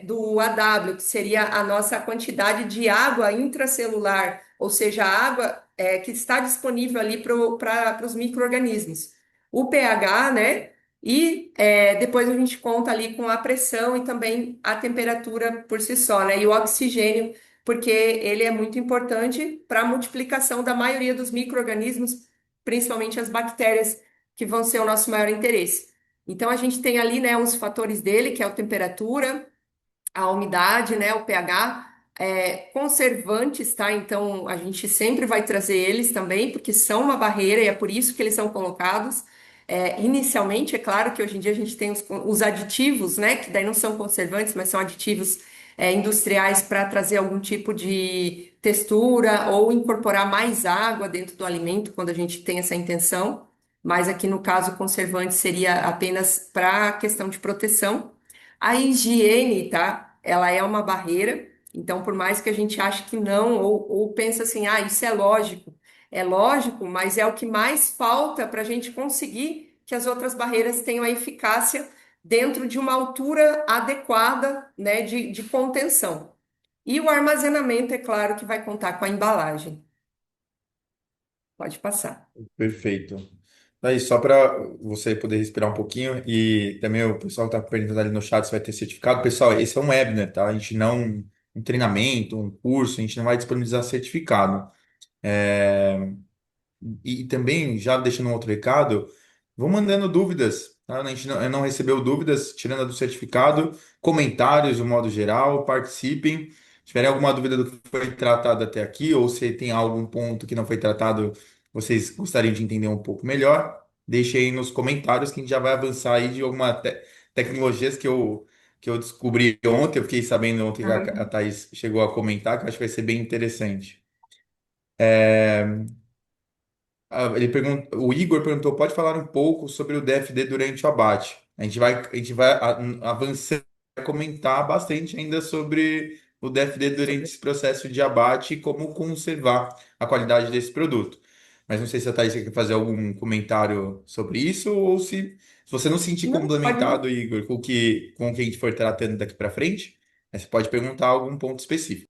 do AW, que seria a nossa quantidade de água intracelular, ou seja, a água que está disponível ali para os micro-organismos. O pH, né? E depois a gente conta ali com a pressão e também a temperatura por si só, né? E o oxigênio, porque ele é muito importante para a multiplicação da maioria dos micro-organismos, principalmente as bactérias, que vão ser o nosso maior interesse. Então a gente tem ali, né, os fatores dele, que é a temperatura, a umidade, né, o pH, conservantes, tá? Então a gente sempre vai trazer eles também, porque são uma barreira e é por isso que eles são colocados. Inicialmente, é claro que hoje em dia a gente tem os aditivos, né, que daí não são conservantes, mas são aditivos industriais para trazer algum tipo de textura ou incorporar mais água dentro do alimento quando a gente tem essa intenção. Mas aqui no caso, o conservante seria apenas para a questão de proteção. A higiene, tá? Ela é uma barreira. Então, por mais que a gente ache que não, ou pense assim, ah, isso é lógico, mas é o que mais falta para a gente conseguir que as outras barreiras tenham a eficácia dentro de uma altura adequada, né, de contenção. E o armazenamento, é claro, que vai contar com a embalagem. Pode passar. Perfeito. Aí, só para você poder respirar um pouquinho e também o pessoal está perguntando ali no chat se vai ter certificado. Pessoal, esse é um webinar, tá? A gente não, um treinamento, um curso, a gente não vai disponibilizar certificado. É, e também, já deixando um outro recado, vão mandando dúvidas, tá? A gente não recebeu dúvidas, tirando a do certificado, comentários de um modo geral, participem. Se tiverem alguma dúvida do que foi tratado até aqui, ou se tem algum ponto que não foi tratado, vocês gostariam de entender um pouco melhor, deixem aí nos comentários que a gente já vai avançar aí de algumas tecnologias que eu descobri ontem, eu fiquei sabendo ontem que a Thaís chegou a comentar, que eu acho que vai ser bem interessante. O Igor perguntou, pode falar um pouco sobre o DFD durante o abate? A gente vai avançar, comentar bastante ainda sobre o DFD durante esse processo de abate e como conservar a qualidade desse produto. Mas não sei se a Thaís quer fazer algum comentário sobre isso ou se você não se sentir Não, pode. complementado, Igor, com o que a gente for tratando daqui para frente, aí você pode perguntar algum ponto específico.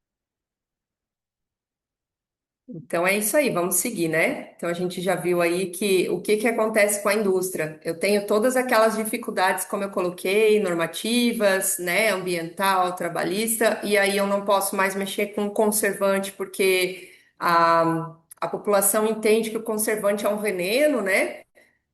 Então é isso aí, vamos seguir, né? Então a gente já viu aí que o que que acontece com a indústria. Eu tenho todas aquelas dificuldades, como eu coloquei, normativas, né, ambiental, trabalhista, e aí eu não posso mais mexer com conservante, porque a população entende que o conservante é um veneno, né?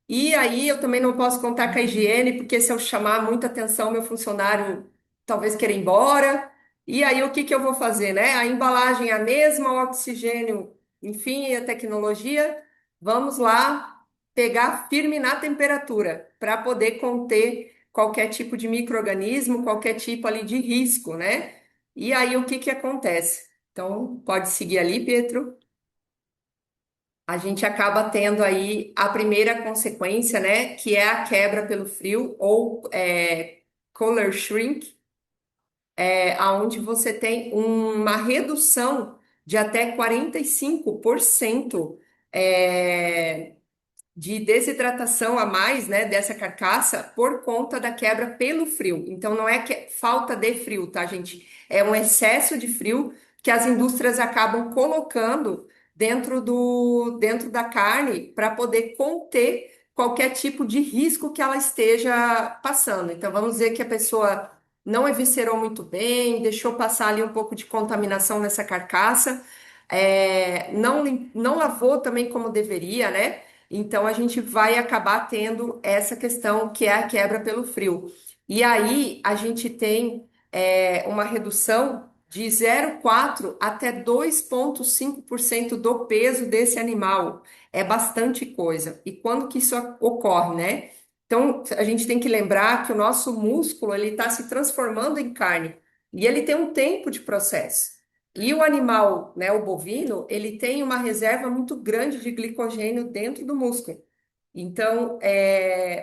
E aí eu também não posso contar com a higiene, porque se eu chamar muita atenção, meu funcionário talvez queira ir embora. E aí o que que eu vou fazer, né? A embalagem é a mesma, o oxigênio, enfim, a tecnologia. Vamos lá pegar firme na temperatura para poder conter qualquer tipo de micro-organismo, qualquer tipo ali de risco, né? E aí o que que acontece? Então, pode seguir ali, Pietro. A gente acaba tendo aí a primeira consequência, né, que é a quebra pelo frio ou color shrink, aonde você tem uma redução de até 45% é, de desidratação a mais, né, dessa carcaça por conta da quebra pelo frio. Então não é falta de frio, tá, gente? É um excesso de frio que as indústrias acabam colocando dentro da carne para poder conter qualquer tipo de risco que ela esteja passando. Então, vamos dizer que a pessoa não eviscerou muito bem, deixou passar ali um pouco de contaminação nessa carcaça, não lavou também como deveria, né? Então, a gente vai acabar tendo essa questão que é a quebra pelo frio. E aí, a gente tem uma redução de 0,4 até 2,5% do peso desse animal. É bastante coisa. E quando que isso ocorre, né? Então, a gente tem que lembrar que o nosso músculo ele está se transformando em carne e ele tem um tempo de processo. E o animal, né, o bovino, ele tem uma reserva muito grande de glicogênio dentro do músculo. Então,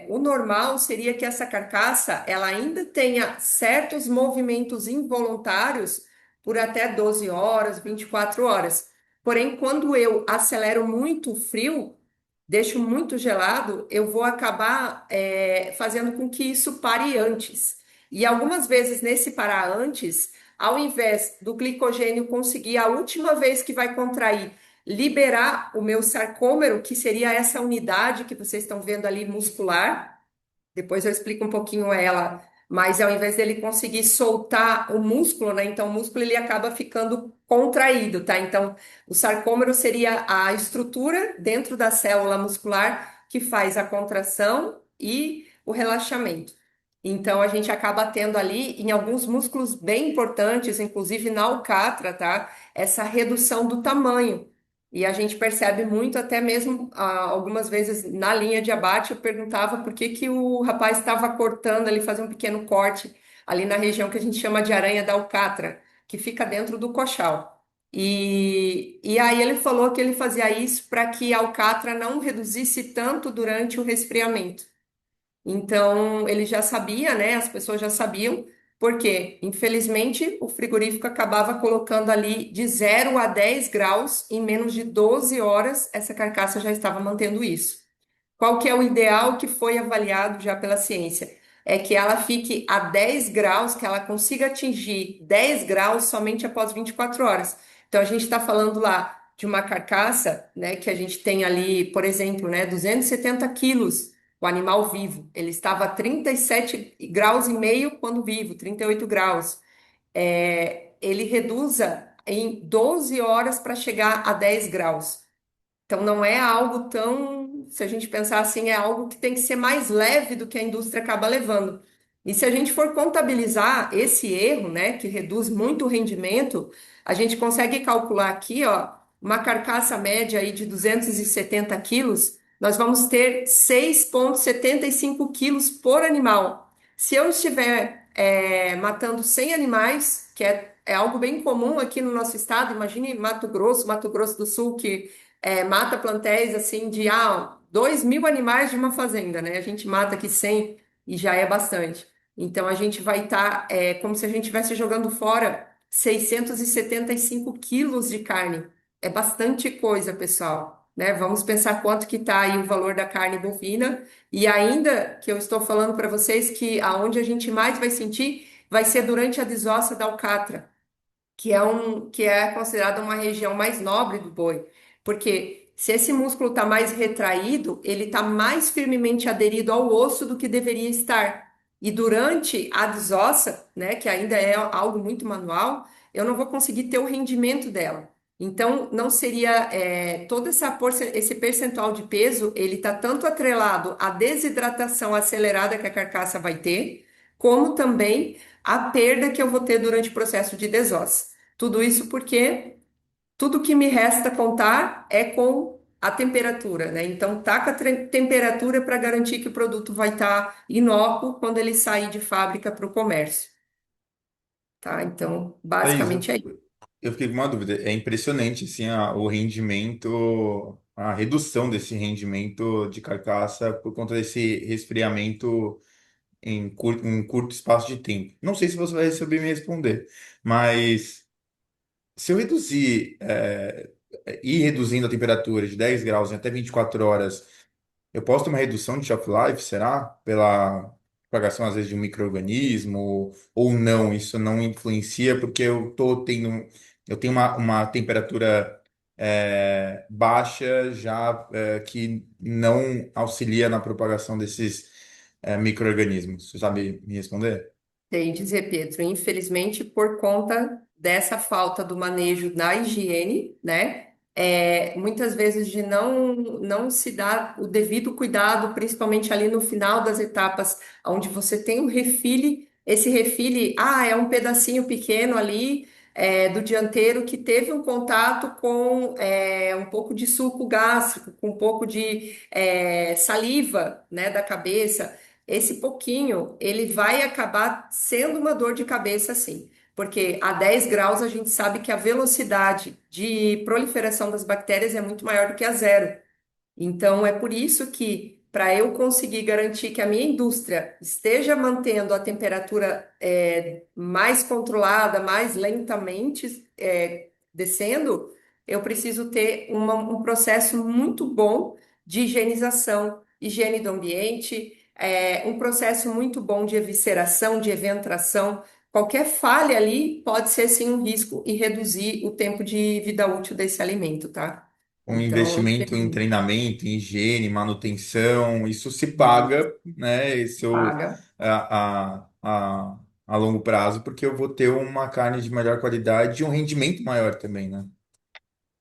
o normal seria que essa carcaça ela ainda tenha certos movimentos involuntários por até 12 horas, 24 horas. Porém, quando eu acelero muito o frio, deixo muito gelado, eu vou acabar fazendo com que isso pare antes. E algumas vezes nesse parar antes, ao invés do glicogênio conseguir a última vez que vai contrair liberar o meu sarcômero, que seria essa unidade que vocês estão vendo ali muscular. Depois eu explico um pouquinho ela, mas ao invés dele conseguir soltar o músculo, né? Então o músculo ele acaba ficando contraído, tá? Então o sarcômero seria a estrutura dentro da célula muscular que faz a contração e o relaxamento. Então a gente acaba tendo ali em alguns músculos bem importantes, inclusive na alcatra, tá? Essa redução do tamanho. E a gente percebe muito, até mesmo algumas vezes na linha de abate, eu perguntava por que que o rapaz estava cortando ali, fazendo um pequeno corte ali na região que a gente chama de aranha da alcatra, que fica dentro do coxal. E aí ele falou que ele fazia isso para que a alcatra não reduzisse tanto durante o resfriamento. Então, ele já sabia, né? As pessoas já sabiam, porque, infelizmente, o frigorífico acabava colocando ali de 0 a 10 graus em menos de 12 horas, essa carcaça já estava mantendo isso. Qual que é o ideal que foi avaliado já pela ciência? É que ela fique a 10 graus, que ela consiga atingir 10 graus somente após 24 horas. Então, a gente está falando lá de uma carcaça, né, que a gente tem ali, por exemplo, né, 270 quilos, o animal vivo. Ele estava a 37 graus e meio quando vivo, 38 graus. Ele reduza em 12 horas para chegar a 10 graus. Então, não é algo tão, se a gente pensar assim, é algo que tem que ser mais leve do que a indústria acaba levando. E se a gente for contabilizar esse erro, né, que reduz muito o rendimento, a gente consegue calcular aqui, ó, uma carcaça média aí de 270 quilos, nós vamos ter 6,75 quilos por animal. Se eu estiver matando 100 animais, que é algo bem comum aqui no nosso estado, imagine Mato Grosso do Sul, que mata plantéis assim de 2.000 animais de uma fazenda, né? A gente mata aqui 100 e já é bastante. Então a gente vai estar como se a gente estivesse jogando fora 675 quilos de carne. É bastante coisa, pessoal, né? Vamos pensar quanto que está aí o valor da carne bovina e ainda que eu estou falando para vocês que aonde a gente mais vai sentir vai ser durante a desossa da alcatra que é considerada uma região mais nobre do boi, porque se esse músculo está mais retraído, ele está mais firmemente aderido ao osso do que deveria estar. E durante a desossa, né, que ainda é algo muito manual, eu não vou conseguir ter o rendimento dela. Então, não seria todo esse percentual de peso, ele está tanto atrelado à desidratação acelerada que a carcaça vai ter, como também a perda que eu vou ter durante o processo de desossa. Tudo isso porque tudo que me resta contar é com a temperatura, né? Então, tá com a temperatura para garantir que o produto vai estar inócuo quando ele sair de fábrica para o comércio, tá? Então, Thaís, basicamente é isso. eu fiquei com uma dúvida. É impressionante, assim, o rendimento, a redução desse rendimento de carcaça por conta desse resfriamento em curto espaço de tempo. Não sei se você vai saber me responder, mas se eu reduzir, ir reduzindo a temperatura de 10 graus em até 24 horas, eu posso ter uma redução de shelf life, será? Pela propagação, às vezes, de um micro-organismo, ou não? Isso não influencia porque eu estou tendo eu tenho uma temperatura baixa já que não auxilia na propagação desses micro-organismos. Você sabe me responder? Sei dizer, Pedro, infelizmente, por conta dessa falta do manejo da higiene, né? Muitas vezes de não se dar o devido cuidado, principalmente ali no final das etapas, onde você tem um refile, esse refile, é um pedacinho pequeno ali, do dianteiro que teve um contato com um pouco de suco gástrico, com um pouco de saliva, né, da cabeça. Esse pouquinho, ele vai acabar sendo uma dor de cabeça, sim. Porque a 10 graus a gente sabe que a velocidade de proliferação das bactérias é muito maior do que a zero. Então, é por isso que, para eu conseguir garantir que a minha indústria esteja mantendo a temperatura mais controlada, mais lentamente descendo, eu preciso ter um processo muito bom de higienização, higiene do ambiente, um processo muito bom de evisceração, de eventração. Qualquer falha ali pode ser sim um risco e reduzir o tempo de vida útil desse alimento, tá? Um Então, investimento em infelizmente, treinamento, em higiene, manutenção, isso se e paga, né? paga. A longo prazo, porque eu vou ter uma carne de melhor qualidade e um rendimento maior também, né?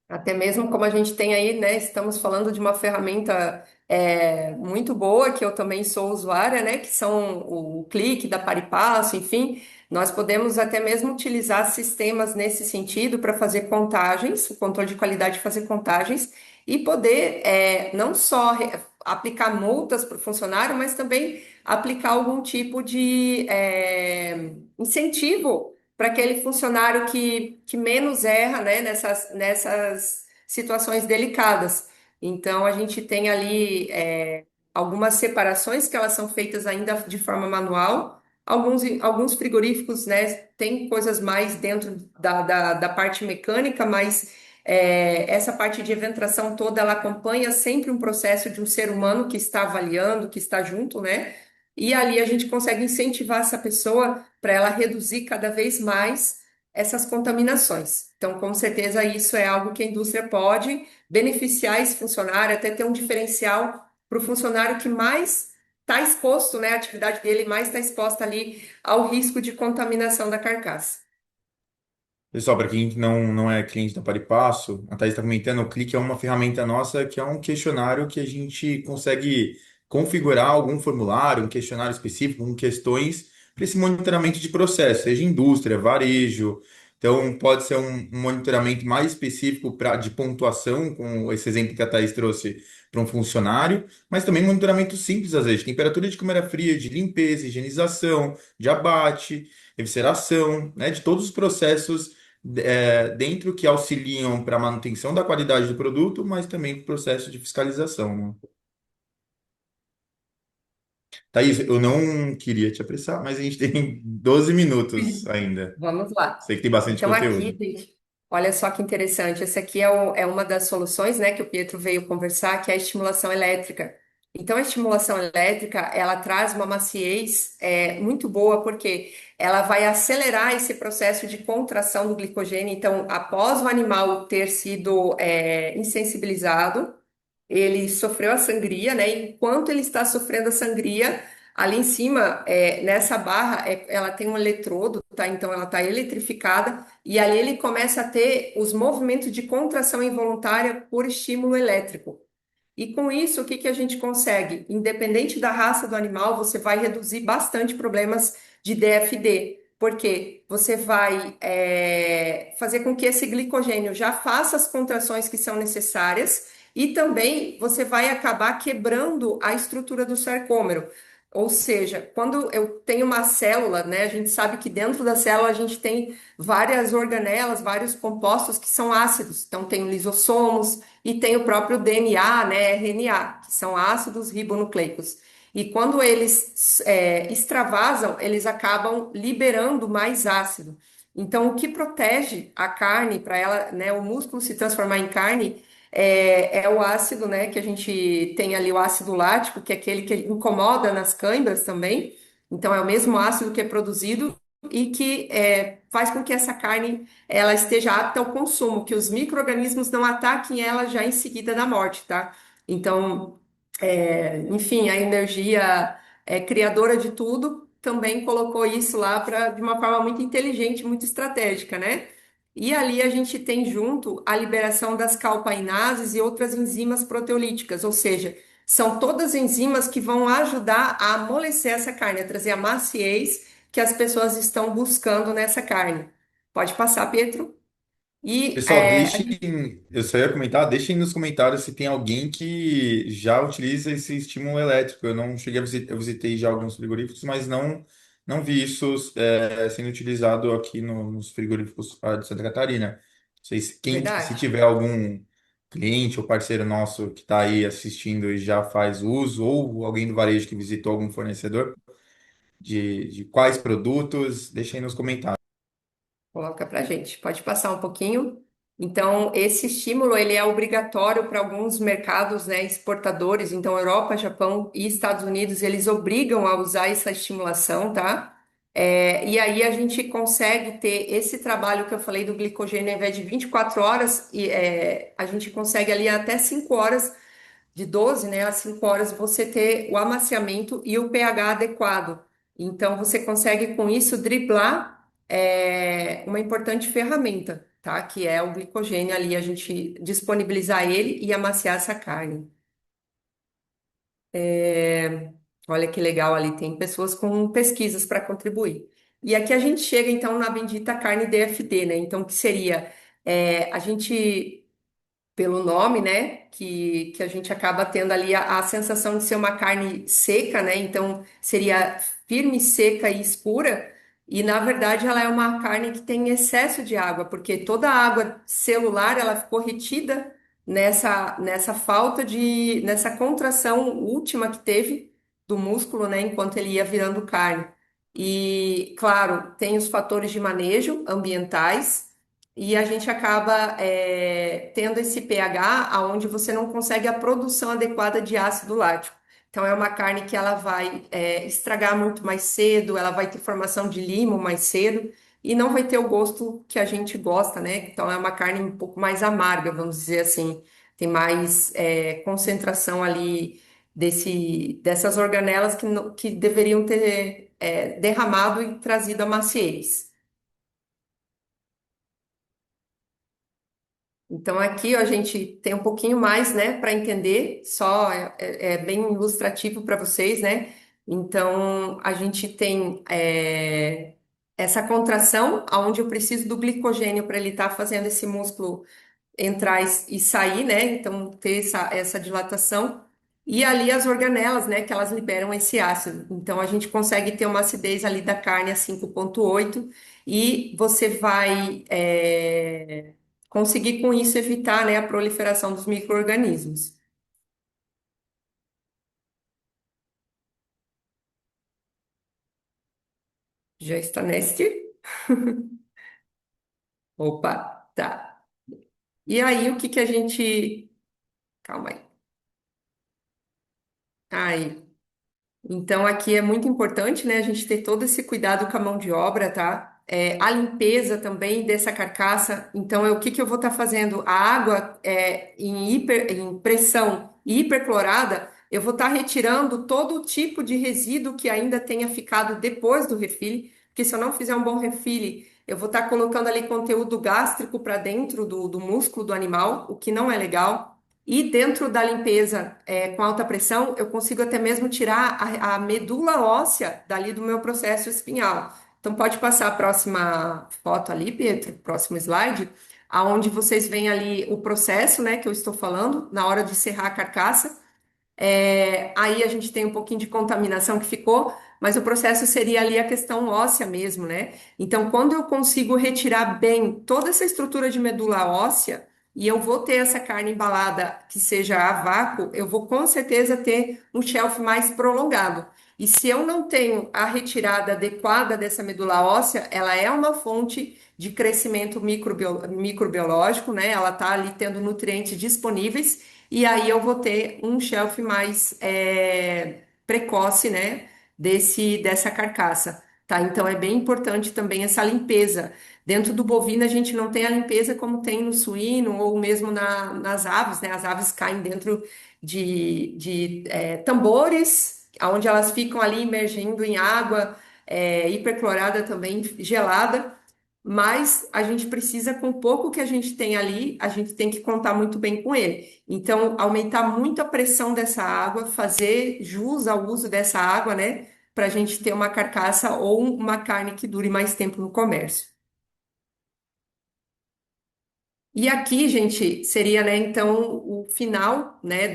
Até mesmo como a gente tem aí, né? Estamos falando de uma ferramenta muito boa, que eu também sou usuária, né? Que são o Clique da Paripasso, enfim, nós podemos até mesmo utilizar sistemas nesse sentido para fazer contagens, o controle de qualidade, fazer contagens e poder não só aplicar multas para o funcionário, mas também aplicar algum tipo de incentivo para aquele funcionário que menos erra, né, nessas situações delicadas. Então, a gente tem ali algumas separações que elas são feitas ainda de forma manual. Alguns frigoríficos, né, tem coisas mais dentro da parte mecânica, mas essa parte de eventração toda, ela acompanha sempre um processo de um ser humano que está avaliando, que está junto, né? E ali a gente consegue incentivar essa pessoa para ela reduzir cada vez mais essas contaminações. Então, com certeza, isso é algo que a indústria pode beneficiar esse funcionário, até ter um diferencial para o funcionário que mais está exposto, né? A atividade dele mais está exposta ali ao risco de contaminação da carcaça. Pessoal, para quem não é cliente da Paripasso, a Thaís está comentando, o Clique é uma ferramenta nossa que é um questionário que a gente consegue configurar algum formulário, um questionário específico com questões para esse monitoramento de processo, seja indústria, varejo. Então, pode ser um monitoramento mais específico de pontuação, com esse exemplo que a Thaís trouxe para um funcionário, mas também monitoramento simples, às vezes, de temperatura de câmara fria, de limpeza, higienização, de abate, evisceração, né, de todos os processos dentro que auxiliam para a manutenção da qualidade do produto, mas também para o processo de fiscalização, né? Thaís, eu não queria te apressar, mas a gente tem 12 minutos ainda. Vamos lá. Sei que tem bastante Então, aqui, conteúdo. gente, olha só que interessante. Essa aqui é uma das soluções, né, que o Pietro veio conversar, que é a estimulação elétrica. Então, a estimulação elétrica, ela traz uma maciez muito boa, porque ela vai acelerar esse processo de contração do glicogênio. Então, após o animal ter sido insensibilizado, ele sofreu a sangria, né? Enquanto ele está sofrendo a sangria, ali em cima, nessa barra, ela tem um eletrodo, tá? Então ela está eletrificada e ali ele começa a ter os movimentos de contração involuntária por estímulo elétrico. E com isso, o que que a gente consegue? Independente da raça do animal, você vai reduzir bastante problemas de DFD, porque você vai fazer com que esse glicogênio já faça as contrações que são necessárias e também você vai acabar quebrando a estrutura do sarcômero. Ou seja, quando eu tenho uma célula, né, a gente sabe que dentro da célula a gente tem várias organelas, vários compostos que são ácidos. Então, tem lisossomos, e tem o próprio DNA, né, RNA, que são ácidos ribonucleicos. E quando eles extravasam, eles acabam liberando mais ácido. Então, o que protege a carne para ela, né, o músculo se transformar em carne, é o ácido, né, que a gente tem ali o ácido lático, que é aquele que incomoda nas câimbras também. Então, é o mesmo ácido que é produzido e que faz com que essa carne ela esteja apta ao consumo, que os micro-organismos não ataquem ela já em seguida da morte, tá? Então, enfim, a energia criadora de tudo também colocou isso lá de uma forma muito inteligente, muito estratégica, né? E ali a gente tem junto a liberação das calpainases e outras enzimas proteolíticas, ou seja, são todas enzimas que vão ajudar a amolecer essa carne, a trazer a maciez que as pessoas estão buscando nessa carne. Pode passar, Pedro. E Pessoal, eu só ia comentar, deixem nos comentários se tem alguém que já utiliza esse estímulo elétrico. Eu não cheguei a visitar, eu visitei já alguns frigoríficos, mas não vi isso sendo utilizado aqui nos frigoríficos de Santa Catarina. Não sei se verdade. tiver algum cliente ou parceiro nosso que está aí assistindo e já faz uso, ou alguém do varejo que visitou algum fornecedor de quais produtos, deixem nos comentários. Coloca pra gente. Pode passar um pouquinho. Então, esse estímulo ele é obrigatório para alguns mercados, né, exportadores. Então, Europa, Japão e Estados Unidos, eles obrigam a usar essa estimulação, tá? E aí a gente consegue ter esse trabalho que eu falei do glicogênio, ao invés de 24 horas, a gente consegue ali até 5 horas de 12, né, a 5 horas você ter o amaciamento e o pH adequado. Então, você consegue com isso driblar uma importante ferramenta, tá? Que é o glicogênio ali, a gente disponibilizar ele e amaciar essa carne. Olha que legal ali, tem pessoas com pesquisas para contribuir. E aqui a gente chega então na bendita carne DFD, né? Então, que seria a gente pelo nome, né? Que a gente acaba tendo ali a sensação de ser uma carne seca, né? Então seria firme, seca e escura. E na verdade ela é uma carne que tem excesso de água, porque toda a água celular ela ficou retida nessa falta nessa contração última que teve do músculo, né? Enquanto ele ia virando carne. E claro, tem os fatores de manejo ambientais e a gente acaba tendo esse pH aonde você não consegue a produção adequada de ácido lático. Então é uma carne que ela vai estragar muito mais cedo, ela vai ter formação de limo mais cedo e não vai ter o gosto que a gente gosta, né? Então é uma carne um pouco mais amarga, vamos dizer assim. Tem mais concentração ali dessas organelas que deveriam ter derramado e trazido a maciez. Então aqui ó, a gente tem um pouquinho mais, né, para entender, só é bem ilustrativo para vocês, né? Então a gente tem essa contração, onde eu preciso do glicogênio para ele estar fazendo esse músculo entrar e sair, né? Então, ter essa dilatação. E ali as organelas, né? Que elas liberam esse ácido. Então, a gente consegue ter uma acidez ali da carne a 5,8 e você vai conseguir com isso evitar, né, a proliferação dos micro-organismos. Já está neste? Opa, tá. E aí, o que que a gente. Calma aí. Aí. Então, aqui é muito importante, né, a gente ter todo esse cuidado com a mão de obra, tá? A limpeza também dessa carcaça. Então, o que que eu vou estar fazendo? A água em pressão e hiperclorada, eu vou estar retirando todo o tipo de resíduo que ainda tenha ficado depois do refile, porque se eu não fizer um bom refile, eu vou estar colocando ali conteúdo gástrico para dentro do músculo do animal, o que não é legal. E dentro da limpeza com alta pressão, eu consigo até mesmo tirar a medula óssea dali do meu processo espinhal. Então, pode passar a próxima foto ali, Pietro, próximo slide, aonde vocês veem ali o processo, né, que eu estou falando, na hora de serrar a carcaça. Aí a gente tem um pouquinho de contaminação que ficou, mas o processo seria ali a questão óssea mesmo, né? Então, quando eu consigo retirar bem toda essa estrutura de medula óssea e eu vou ter essa carne embalada que seja a vácuo, eu vou com certeza ter um shelf mais prolongado. E se eu não tenho a retirada adequada dessa medula óssea, ela é uma fonte de crescimento microbiológico, né? Ela está ali tendo nutrientes disponíveis e aí eu vou ter um shelf mais precoce, né, dessa carcaça. tá? Então é bem importante também essa limpeza. Dentro do bovino a gente não tem a limpeza como tem no suíno ou mesmo nas aves, né? As aves caem dentro de tambores, onde elas ficam ali imergindo em água hiperclorada também, gelada. Mas a gente precisa, com o pouco que a gente tem ali, a gente tem que contar muito bem com ele. Então, aumentar muito a pressão dessa água, fazer jus ao uso dessa água, né? Para a gente ter uma carcaça ou uma carne que dure mais tempo no comércio. E aqui, gente, seria, né, então, o final, né,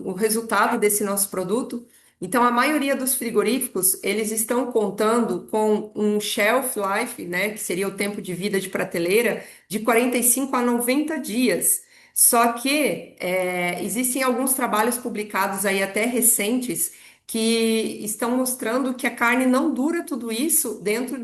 o resultado desse nosso produto. Então, a maioria dos frigoríficos, eles estão contando com um shelf life, né, que seria o tempo de vida de prateleira, de 45 a 90 dias. Só que existem alguns trabalhos publicados aí até recentes que estão mostrando que a carne não dura tudo isso dentro,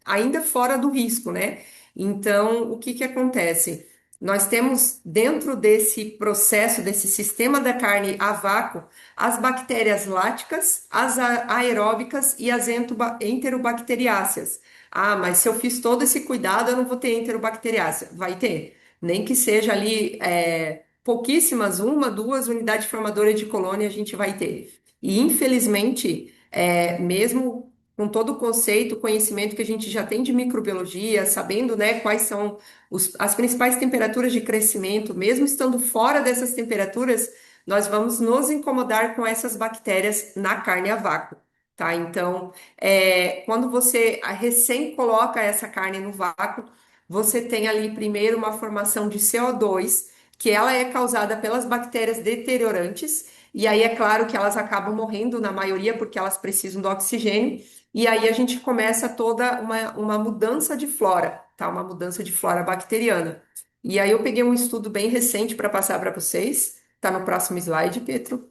ainda fora do risco, né? Então, o que que acontece? Nós temos dentro desse processo, desse sistema da carne a vácuo, as bactérias láticas, as aeróbicas e as enterobacteriáceas. Ah, mas se eu fiz todo esse cuidado, eu não vou ter enterobacteriácea. Vai ter. Nem que seja ali pouquíssimas, uma, duas unidades formadoras de colônia a gente vai ter. E infelizmente, mesmo com todo o conceito, o conhecimento que a gente já tem de microbiologia, sabendo, né, quais são as principais temperaturas de crescimento, mesmo estando fora dessas temperaturas, nós vamos nos incomodar com essas bactérias na carne a vácuo, tá? Então, quando você recém coloca essa carne no vácuo, você tem ali primeiro uma formação de CO2, que ela é causada pelas bactérias deteriorantes, e aí é claro que elas acabam morrendo na maioria porque elas precisam do oxigênio. E aí a gente começa toda uma mudança de flora, tá? Uma mudança de flora bacteriana. E aí eu peguei um estudo bem recente para passar para vocês. Tá no próximo slide, Pedro.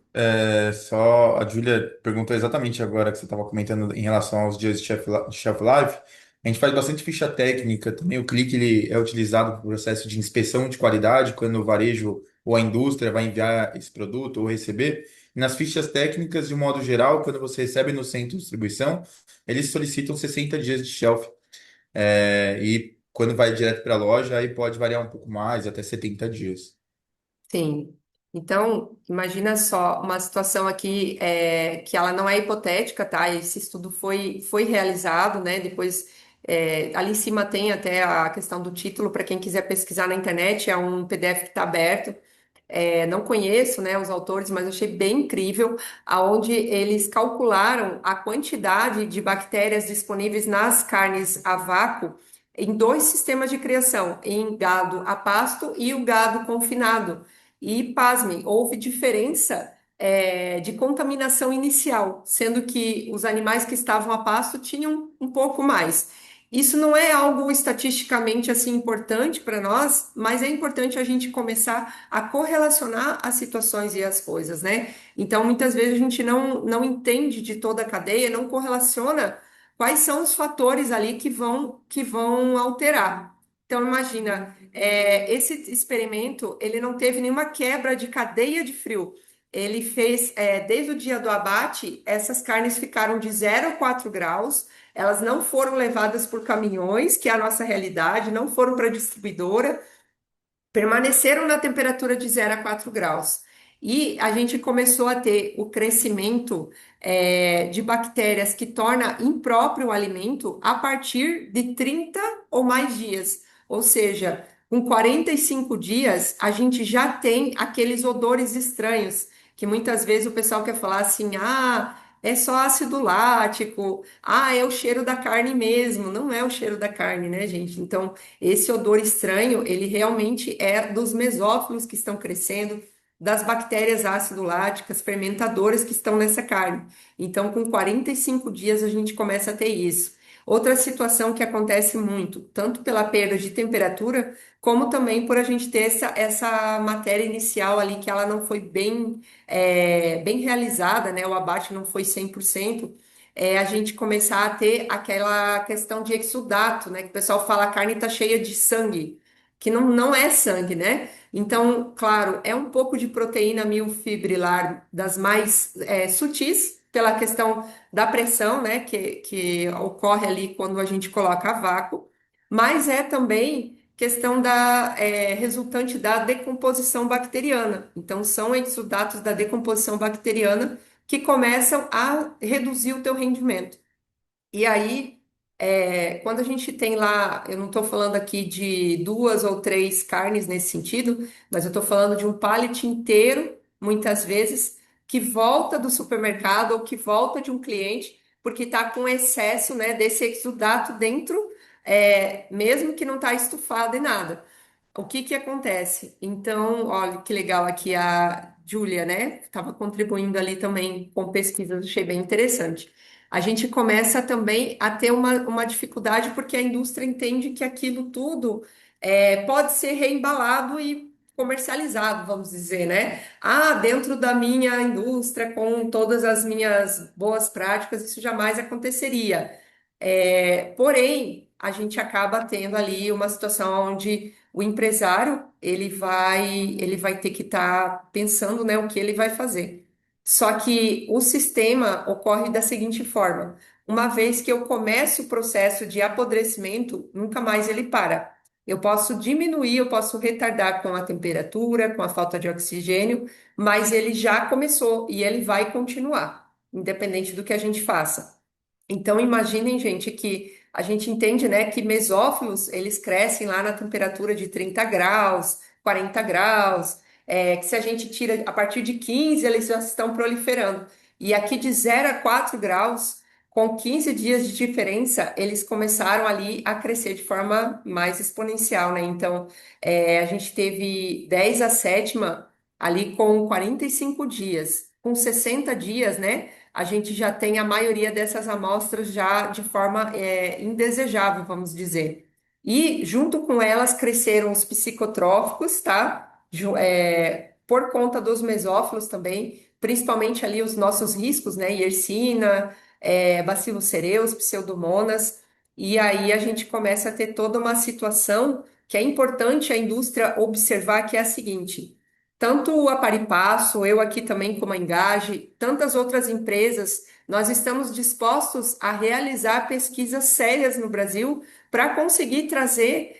Só a Júlia perguntou exatamente agora que você estava comentando em relação aos dias de shelf life. A gente faz bastante ficha técnica, também o clique ele é utilizado para o processo de inspeção de qualidade, quando o varejo ou a indústria vai enviar esse produto ou receber. E nas fichas técnicas, de modo geral, quando você recebe no centro de distribuição, eles solicitam 60 dias de shelf. E quando vai direto para a loja, aí pode variar um pouco mais, até 70 dias. Sim. Então, imagina só uma situação aqui que ela não é hipotética, tá? Esse estudo foi realizado, né? Depois, ali em cima tem até a questão do título para quem quiser pesquisar na internet, é um PDF que está aberto. Não conheço, né, os autores, mas achei bem incrível, aonde eles calcularam a quantidade de bactérias disponíveis nas carnes a vácuo em dois sistemas de criação, em gado a pasto e o gado confinado. E, pasmem, houve diferença, de contaminação inicial, sendo que os animais que estavam a pasto tinham um pouco mais. Isso não é algo estatisticamente assim importante para nós, mas é importante a gente começar a correlacionar as situações e as coisas, né? Então, muitas vezes a gente não entende de toda a cadeia, não correlaciona quais são os fatores ali que vão alterar. Então, imagina, esse experimento, ele não teve nenhuma quebra de cadeia de frio. Ele fez, desde o dia do abate, essas carnes ficaram de 0 a 4 graus, elas não foram levadas por caminhões, que é a nossa realidade, não foram para a distribuidora, permaneceram na temperatura de 0 a 4 graus. E a gente começou a ter o crescimento de bactérias que torna impróprio o alimento a partir de 30 ou mais dias. Ou seja, com 45 dias, a gente já tem aqueles odores estranhos, que muitas vezes o pessoal quer falar assim: ah, é só ácido lático, ah, é o cheiro da carne mesmo. Não é o cheiro da carne, né, gente? Então, esse odor estranho, ele realmente é dos mesófilos que estão crescendo, das bactérias ácido-láticas fermentadoras que estão nessa carne. Então, com 45 dias a gente começa a ter isso. Outra situação que acontece muito, tanto pela perda de temperatura, como também por a gente ter essa matéria inicial ali que ela não foi bem realizada, né? O abate não foi 100%, a gente começar a ter aquela questão de exudato, né? Que o pessoal fala a carne está cheia de sangue, que não é sangue, né? Então, claro, é um pouco de proteína miofibrilar das mais sutis, pela questão da pressão, né, que ocorre ali quando a gente coloca a vácuo, mas é também questão resultante da decomposição bacteriana. Então, são exudatos da decomposição bacteriana que começam a reduzir o teu rendimento. E aí, quando a gente tem lá, eu não estou falando aqui de duas ou três carnes nesse sentido, mas eu estou falando de um pallet inteiro, muitas vezes, que volta do supermercado ou que volta de um cliente, porque está com excesso, né, desse exudato dentro, mesmo que não está estufado e nada. O que que acontece? Então, olha que legal aqui a Júlia, né? Estava contribuindo ali também com pesquisas, achei bem interessante. A gente começa também a ter uma dificuldade porque a indústria entende que aquilo tudo pode ser reembalado e comercializado, vamos dizer, né? Ah, dentro da minha indústria, com todas as minhas boas práticas, isso jamais aconteceria. Porém, a gente acaba tendo ali uma situação onde o empresário ele vai ter que estar pensando, né, o que ele vai fazer. Só que o sistema ocorre da seguinte forma: uma vez que eu começo o processo de apodrecimento, nunca mais ele para. Eu posso diminuir, eu posso retardar com a temperatura, com a falta de oxigênio, mas ele já começou e ele vai continuar, independente do que a gente faça. Então, imaginem, gente, que a gente entende, né, que mesófilos, eles crescem lá na temperatura de 30 graus, 40 graus, que se a gente tira a partir de 15, eles já estão proliferando. E aqui de 0 a 4 graus, com 15 dias de diferença, eles começaram ali a crescer de forma mais exponencial, né? Então, a gente teve 10 a sétima ali com 45 dias. Com 60 dias, né? A gente já tem a maioria dessas amostras já de forma indesejável, vamos dizer. E junto com elas cresceram os psicotróficos, tá? Por conta dos mesófilos também, principalmente ali os nossos riscos, né? Yersinia, Bacillus cereus, Pseudomonas. E aí a gente começa a ter toda uma situação que é importante a indústria observar, que é a seguinte. Tanto o Aparipasso, eu aqui também como a Engage, tantas outras empresas, nós estamos dispostos a realizar pesquisas sérias no Brasil para conseguir trazer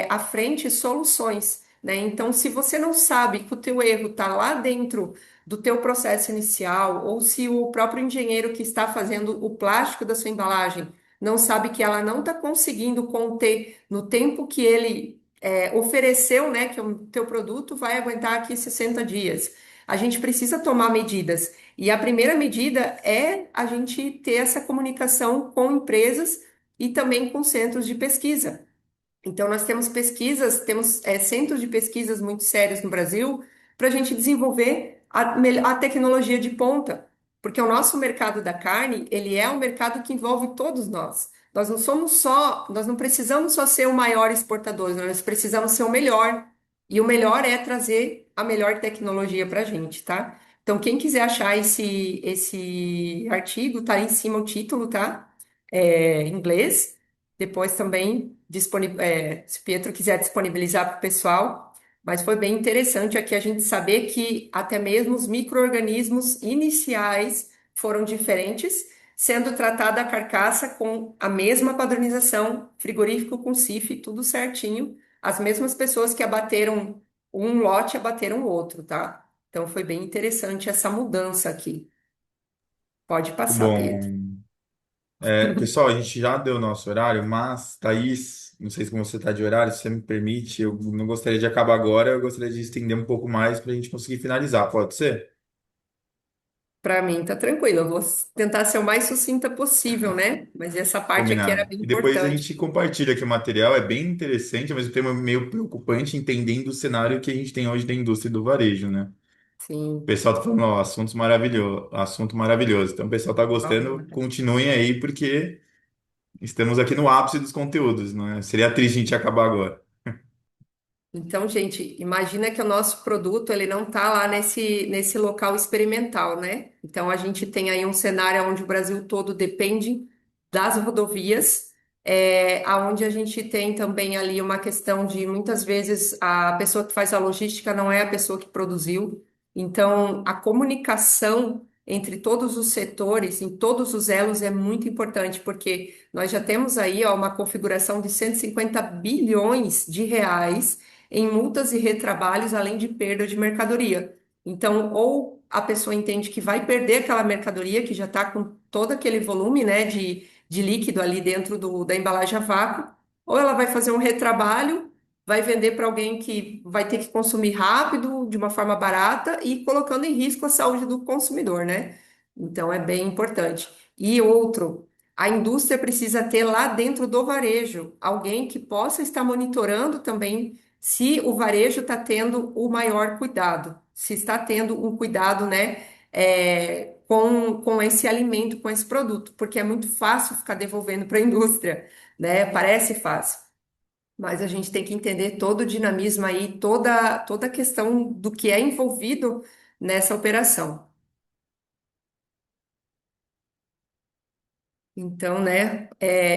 à frente soluções, né? Então, se você não sabe que o teu erro está lá dentro do teu processo inicial, ou se o próprio engenheiro que está fazendo o plástico da sua embalagem não sabe que ela não está conseguindo conter no tempo que ele ofereceu, né, que o teu produto vai aguentar aqui 60 dias. A gente precisa tomar medidas. E a primeira medida é a gente ter essa comunicação com empresas e também com centros de pesquisa. Então, nós temos pesquisas, temos centros de pesquisas muito sérios no Brasil para a gente desenvolver a tecnologia de ponta, porque o nosso mercado da carne, ele é um mercado que envolve todos nós. Nós não somos só, nós não precisamos só ser o maior exportador, nós precisamos ser o melhor. E o melhor é trazer a melhor tecnologia para a gente, tá? Então, quem quiser achar esse artigo, tá aí em cima o título, tá? Em inglês. Depois também, se Pietro quiser disponibilizar para o pessoal, mas foi bem interessante aqui a gente saber que até mesmo os micro-organismos iniciais foram diferentes, sendo tratada a carcaça com a mesma padronização, frigorífico com CIF, tudo certinho, as mesmas pessoas que abateram um lote abateram o outro, tá? Então foi bem interessante essa mudança aqui. Pode Muito passar, Pedro. bom. Pessoal, a gente já deu o nosso horário, mas, Thaís, não sei como você está de horário, se você me permite, eu não gostaria de acabar agora, eu gostaria de estender um pouco mais para a gente conseguir finalizar, pode ser? Para mim, tá tranquilo. Eu vou tentar ser o mais sucinta possível, né? Mas essa parte aqui era Combinado. bem E depois a importante. gente compartilha aqui o material, é bem interessante, ao mesmo tempo é meio preocupante entendendo o cenário que a gente tem hoje da indústria do varejo, né? O Sim. pessoal tá falando, ó, assuntos maravilhoso, assunto maravilhoso. Então, o pessoal tá gostando, Nossa. continuem aí, porque estamos aqui no ápice dos conteúdos, né? Seria triste a gente acabar agora. Então, gente, imagina que o nosso produto ele não está lá nesse local experimental, né? Então, a gente tem aí um cenário onde o Brasil todo depende das rodovias, aonde a gente tem também ali uma questão de muitas vezes a pessoa que faz a logística não é a pessoa que produziu. Então, a comunicação entre todos os setores, em todos os elos, é muito importante, porque nós já temos aí, ó, uma configuração de 150 bilhões de reais em multas e retrabalhos, além de perda de mercadoria. Então, ou a pessoa entende que vai perder aquela mercadoria, que já está com todo aquele volume, né, de líquido ali dentro da embalagem a vácuo, ou ela vai fazer um retrabalho, vai vender para alguém que vai ter que consumir rápido, de uma forma barata e colocando em risco a saúde do consumidor, né? Então é bem importante. E outro, a indústria precisa ter lá dentro do varejo alguém que possa estar monitorando também se o varejo está tendo o maior cuidado, se está tendo um cuidado, né, com esse alimento, com esse produto, porque é muito fácil ficar devolvendo para a indústria, né? Parece fácil. Mas a gente tem que entender todo o dinamismo aí, toda a questão do que é envolvido nessa operação. Então, né,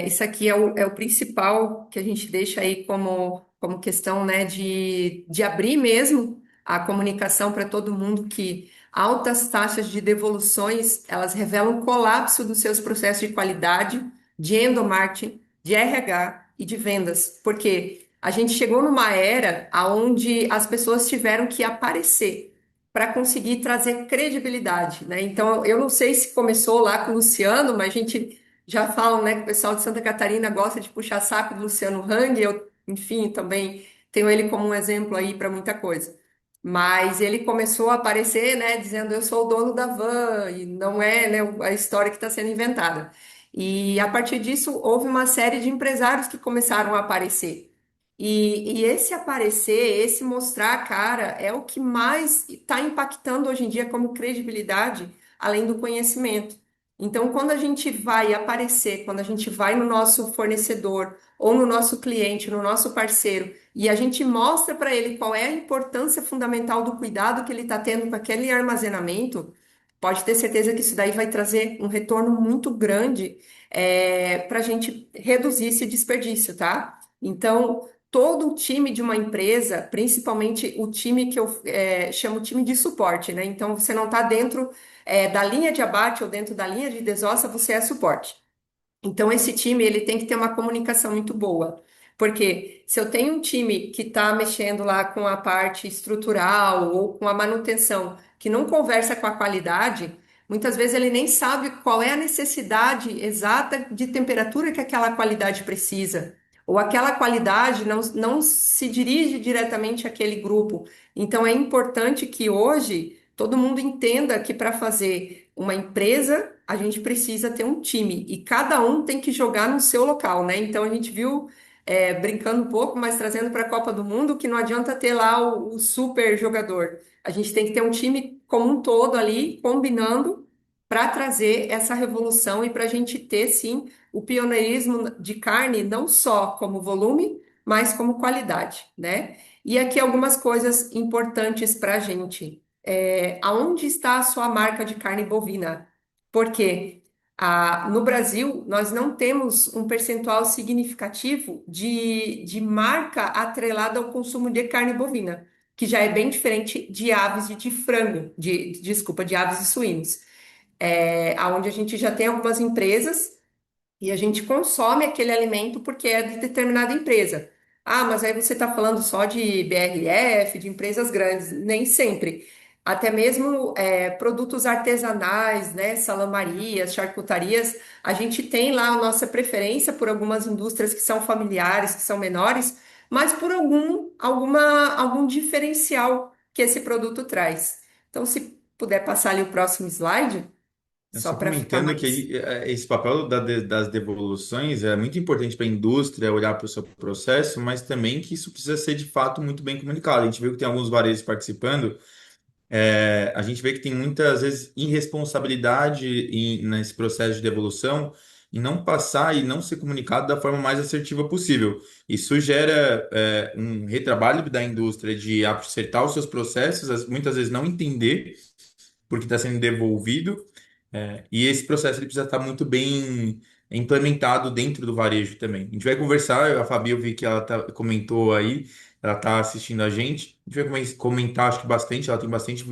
isso aqui é o principal que a gente deixa aí como questão, né, de abrir mesmo a comunicação para todo mundo que altas taxas de devoluções, elas revelam colapso dos seus processos de qualidade, de endomarketing, de RH e de vendas, porque a gente chegou numa era onde as pessoas tiveram que aparecer para conseguir trazer credibilidade, né? Então, eu não sei se começou lá com o Luciano, mas a gente já falam, né, que o pessoal de Santa Catarina gosta de puxar saco do Luciano Hang, eu, enfim, também tenho ele como um exemplo aí para muita coisa. Mas ele começou a aparecer, né, dizendo eu sou o dono da van, e não é, né, a história que está sendo inventada. E a partir disso, houve uma série de empresários que começaram a aparecer. E esse aparecer, esse mostrar a cara, é o que mais está impactando hoje em dia como credibilidade, além do conhecimento. Então, quando a gente vai aparecer, quando a gente vai no nosso fornecedor ou no nosso cliente, no nosso parceiro, e a gente mostra para ele qual é a importância fundamental do cuidado que ele está tendo com aquele armazenamento, pode ter certeza que isso daí vai trazer um retorno muito grande para a gente reduzir esse desperdício, tá? Então, todo o time de uma empresa, principalmente o time que eu chamo time de suporte, né? Então, você não está dentro da linha de abate ou dentro da linha de desossa, você é suporte. Então, esse time ele tem que ter uma comunicação muito boa. Porque se eu tenho um time que está mexendo lá com a parte estrutural ou com a manutenção, que não conversa com a qualidade, muitas vezes ele nem sabe qual é a necessidade exata de temperatura que aquela qualidade precisa. Ou aquela qualidade não se dirige diretamente àquele grupo. Então, é importante que hoje todo mundo entenda que para fazer uma empresa, a gente precisa ter um time e cada um tem que jogar no seu local, né? Então a gente viu, brincando um pouco, mas trazendo para a Copa do Mundo, que não adianta ter lá o super jogador. A gente tem que ter um time como um todo ali, combinando para trazer essa revolução e para a gente ter, sim, o pioneirismo de carne, não só como volume, mas como qualidade, né? E aqui algumas coisas importantes para a gente. Aonde está a sua marca de carne bovina? Porque no Brasil nós não temos um percentual significativo de marca atrelada ao consumo de carne bovina, que já é bem diferente de aves e de frango, desculpa, de aves e suínos. Aonde a gente já tem algumas empresas e a gente consome aquele alimento porque é de determinada empresa. Ah, mas aí você está falando só de BRF, de empresas grandes. Nem sempre. Até mesmo produtos artesanais, né? Salamarias, charcutarias, a gente tem lá a nossa preferência por algumas indústrias que são familiares, que são menores, mas por algum diferencial que esse produto traz. Então, se puder passar ali o próximo slide, só Só para ficar comentando que mais. esse papel das devoluções é muito importante para a indústria olhar para o seu processo, mas também que isso precisa ser de fato muito bem comunicado. A gente viu que tem alguns varejos participando, a gente vê que tem muitas vezes irresponsabilidade nesse processo de devolução e não passar e não ser comunicado da forma mais assertiva possível. Isso gera um retrabalho da indústria de acertar os seus processos, muitas vezes não entender porque está sendo devolvido. E esse processo ele precisa estar muito bem implementado dentro do varejo também. A gente vai conversar, a Fabi, eu vi que ela comentou aí, ela está assistindo a gente. A gente vai comentar, acho que bastante, ela tem bastante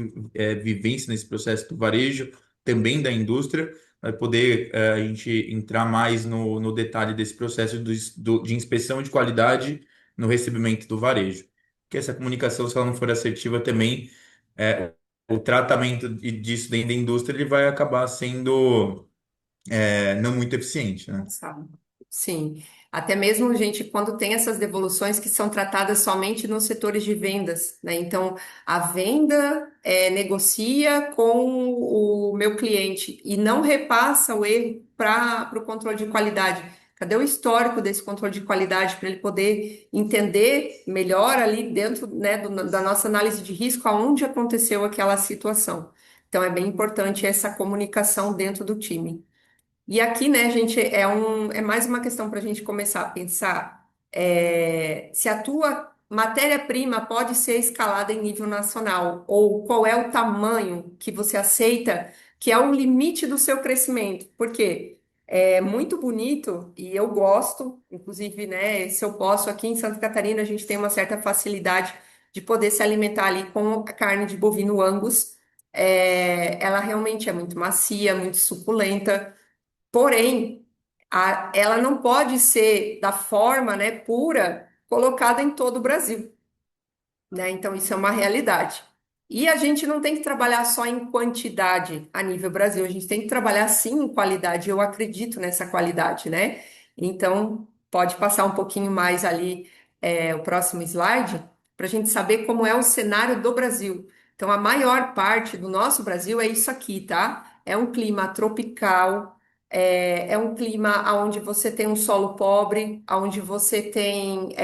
vivência nesse processo do varejo, também da indústria, vai poder a gente entrar mais no detalhe desse processo de inspeção de qualidade no recebimento do varejo. Porque essa comunicação, se ela não for assertiva também, o tratamento disso dentro da indústria ele vai acabar sendo não muito eficiente, né? Sabe? Sim, até mesmo, gente, quando tem essas devoluções que são tratadas somente nos setores de vendas, né? Então, a venda negocia com o meu cliente e não repassa o erro para o controle de qualidade. Cadê o histórico desse controle de qualidade para ele poder entender melhor ali dentro, né, da nossa análise de risco aonde aconteceu aquela situação? Então, é bem importante essa comunicação dentro do time. E aqui, né, gente, é mais uma questão para a gente começar a pensar se a tua matéria-prima pode ser escalada em nível nacional, ou qual é o tamanho que você aceita, que é o limite do seu crescimento. Por quê? É muito bonito e eu gosto, inclusive, né, se eu posso, aqui em Santa Catarina, a gente tem uma certa facilidade de poder se alimentar ali com a carne de bovino Angus. Ela realmente é muito macia, muito suculenta. Porém, ela não pode ser da forma, né, pura colocada em todo o Brasil, né? Então, isso é uma realidade. E a gente não tem que trabalhar só em quantidade a nível Brasil, a gente tem que trabalhar sim em qualidade. Eu acredito nessa qualidade, né? Então, pode passar um pouquinho mais ali, o próximo slide, para a gente saber como é o cenário do Brasil. Então, a maior parte do nosso Brasil é isso aqui, tá? É um clima tropical, é um clima onde você tem um solo pobre, onde você tem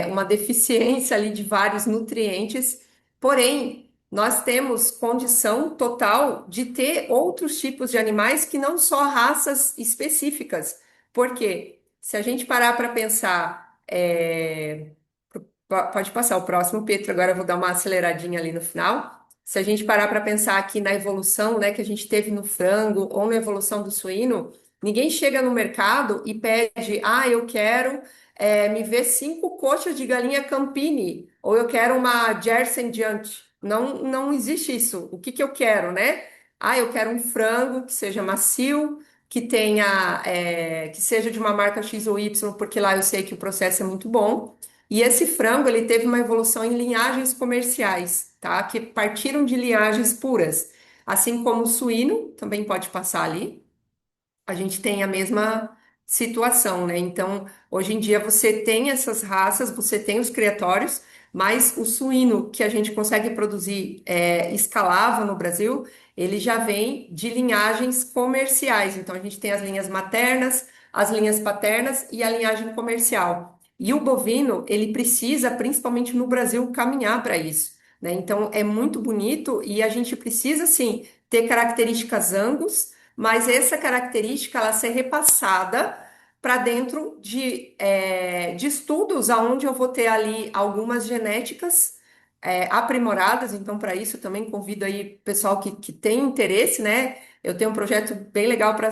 uma deficiência ali de vários nutrientes, porém, nós temos condição total de ter outros tipos de animais que não só raças específicas. Por quê? Se a gente parar para pensar, pode passar o próximo, Pedro, agora eu vou dar uma aceleradinha ali no final. Se a gente parar para pensar aqui na evolução, né, que a gente teve no frango ou na evolução do suíno, ninguém chega no mercado e pede, eu quero me ver 5 coxas de galinha Campini, ou eu quero uma Jersey Giant. Não, não existe isso. O que que eu quero, né? Eu quero um frango que seja macio, que tenha, que seja de uma marca X ou Y, porque lá eu sei que o processo é muito bom. E esse frango, ele teve uma evolução em linhagens comerciais, tá? Que partiram de linhagens puras. Assim como o suíno, também pode passar ali, a gente tem a mesma situação, né? Então, hoje em dia você tem essas raças, você tem os criatórios, mas o suíno que a gente consegue produzir escalável no Brasil, ele já vem de linhagens comerciais. Então, a gente tem as linhas maternas, as linhas paternas e a linhagem comercial. E o bovino, ele precisa, principalmente no Brasil, caminhar para isso, né? Então, é muito bonito e a gente precisa, sim, ter características Angus, mas essa característica ela ser repassada para dentro de estudos aonde eu vou ter ali algumas genéticas aprimoradas. Então, para isso, também convido aí pessoal que tem interesse, né? Eu tenho um projeto bem legal para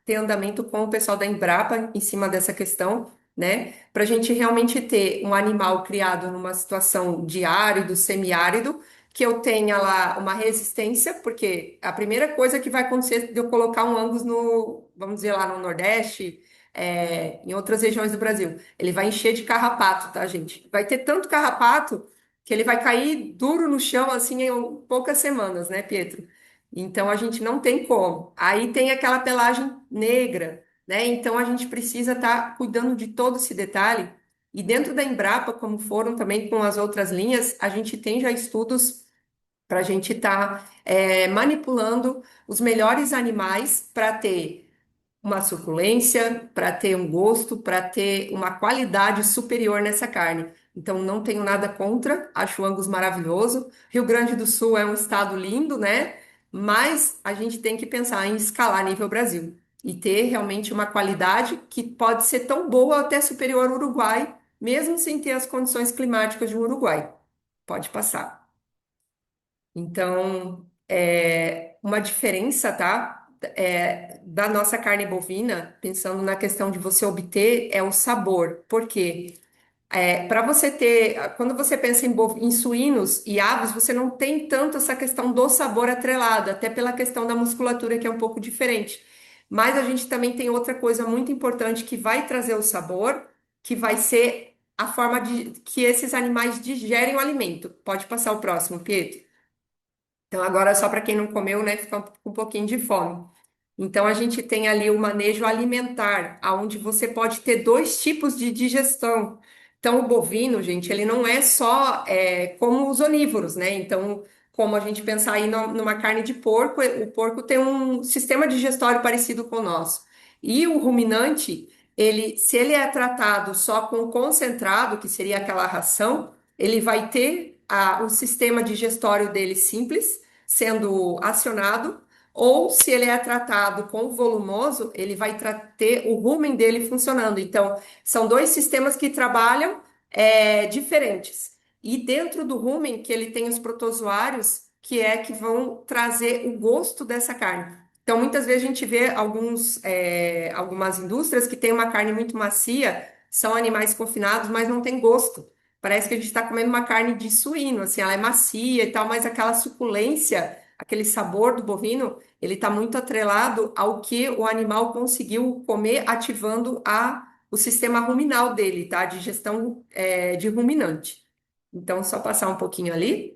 ter andamento com o pessoal da Embrapa em cima dessa questão, né? Para a gente realmente ter um animal criado numa situação de árido, semiárido, que eu tenha lá uma resistência, porque a primeira coisa que vai acontecer de eu colocar um Angus no, vamos dizer lá no Nordeste, em outras regiões do Brasil, ele vai encher de carrapato, tá, gente? Vai ter tanto carrapato que ele vai cair duro no chão assim em poucas semanas, né, Pietro? Então a gente não tem como. Aí tem aquela pelagem negra, né? Então a gente precisa estar cuidando de todo esse detalhe. E dentro da Embrapa, como foram também com as outras linhas, a gente tem já estudos para a gente estar manipulando os melhores animais para ter uma suculência, para ter um gosto, para ter uma qualidade superior nessa carne. Então, não tenho nada contra, acho o Angus maravilhoso. Rio Grande do Sul é um estado lindo, né? Mas a gente tem que pensar em escalar a nível Brasil e ter realmente uma qualidade que pode ser tão boa ou até superior ao Uruguai, mesmo sem ter as condições climáticas de um Uruguai. Pode passar. Então, uma diferença, tá? Da nossa carne bovina, pensando na questão de você obter, é o sabor. Por quê? Para você ter, quando você pensa em suínos e aves, você não tem tanto essa questão do sabor atrelado, até pela questão da musculatura, que é um pouco diferente. Mas a gente também tem outra coisa muito importante que vai trazer o sabor, que vai ser a forma de que esses animais digerem o alimento. Pode passar o próximo, Pietro. Então, agora, só para quem não comeu, né, fica com um pouquinho de fome. Então, a gente tem ali o manejo alimentar, onde você pode ter dois tipos de digestão. Então, o bovino, gente, ele não é só como os onívoros, né? Então, como a gente pensar aí numa carne de porco, o porco tem um sistema digestório parecido com o nosso. E o ruminante, se ele é tratado só com concentrado, que seria aquela ração, ele vai ter o sistema digestório dele simples, sendo acionado, ou se ele é tratado com volumoso, ele vai ter o rumen dele funcionando. Então, são dois sistemas que trabalham diferentes. E dentro do rumen, que ele tem os protozoários, que vão trazer o gosto dessa carne. Então, muitas vezes a gente vê algumas indústrias que têm uma carne muito macia, são animais confinados, mas não tem gosto. Parece que a gente está comendo uma carne de suíno, assim, ela é macia e tal, mas aquela suculência, aquele sabor do bovino, ele está muito atrelado ao que o animal conseguiu comer, ativando o sistema ruminal dele, tá? De digestão de ruminante. Então, só passar um pouquinho ali.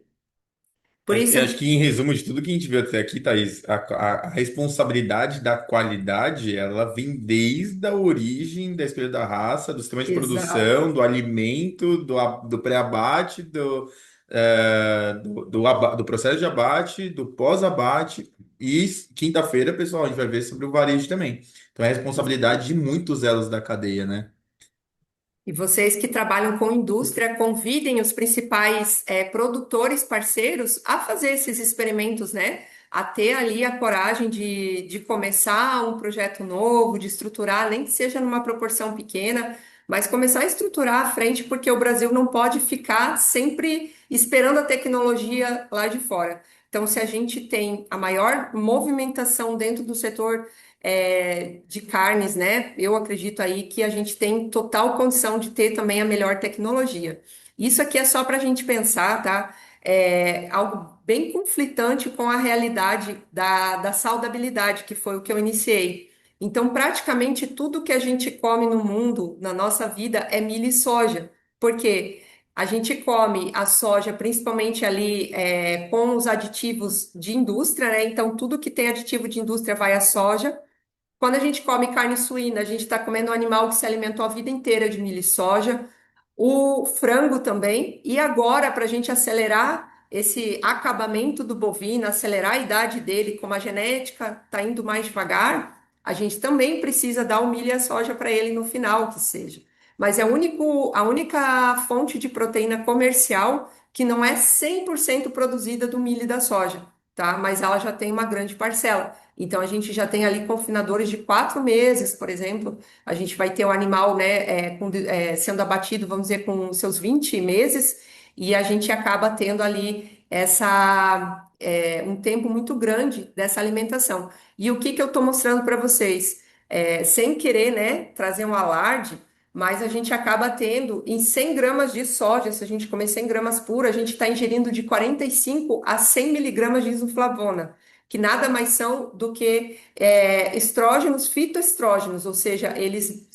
Por isso, Eu acho que, em resumo de tudo que a gente viu até aqui, Thaís, a responsabilidade da qualidade, ela vem desde a origem da escolha da raça, do sistema de exato. produção, do alimento, do pré-abate, do processo de abate, do pós-abate. E quinta-feira, pessoal, a gente vai ver sobre o varejo também. Então, é responsabilidade de muitos elos da cadeia, né? E vocês que trabalham com indústria, convidem os principais produtores parceiros a fazer esses experimentos, né? A ter ali a coragem de começar um projeto novo, de estruturar, nem que seja numa proporção pequena, mas começar a estruturar à frente, porque o Brasil não pode ficar sempre esperando a tecnologia lá de fora. Então, se a gente tem a maior movimentação dentro do setor de carnes, né? Eu acredito aí que a gente tem total condição de ter também a melhor tecnologia. Isso aqui é só para a gente pensar, tá? É algo bem conflitante com a realidade da saudabilidade, que foi o que eu iniciei. Então, praticamente tudo que a gente come no mundo, na nossa vida, é milho e soja. Por quê? A gente come a soja principalmente ali com os aditivos de indústria, né? Então, tudo que tem aditivo de indústria vai à soja. Quando a gente come carne suína, a gente está comendo um animal que se alimentou a vida inteira de milho e soja, o frango também, e agora, para a gente acelerar esse acabamento do bovino, acelerar a idade dele, como a genética está indo mais devagar, a gente também precisa dar o milho e a soja para ele no final, que seja. Mas é a única fonte de proteína comercial que não é 100% produzida do milho e da soja, tá? Mas ela já tem uma grande parcela. Então, a gente já tem ali confinadores de 4 meses, por exemplo. A gente vai ter o animal, né, sendo abatido, vamos dizer, com seus 20 meses, e a gente acaba tendo ali um tempo muito grande dessa alimentação. E o que que eu estou mostrando para vocês? Sem querer, né, trazer um alarde, mas a gente acaba tendo em 100 gramas de soja, se a gente comer 100 gramas pura, a gente está ingerindo de 45 a 100 miligramas de isoflavona, que nada mais são do que estrógenos, fitoestrógenos, ou seja, eles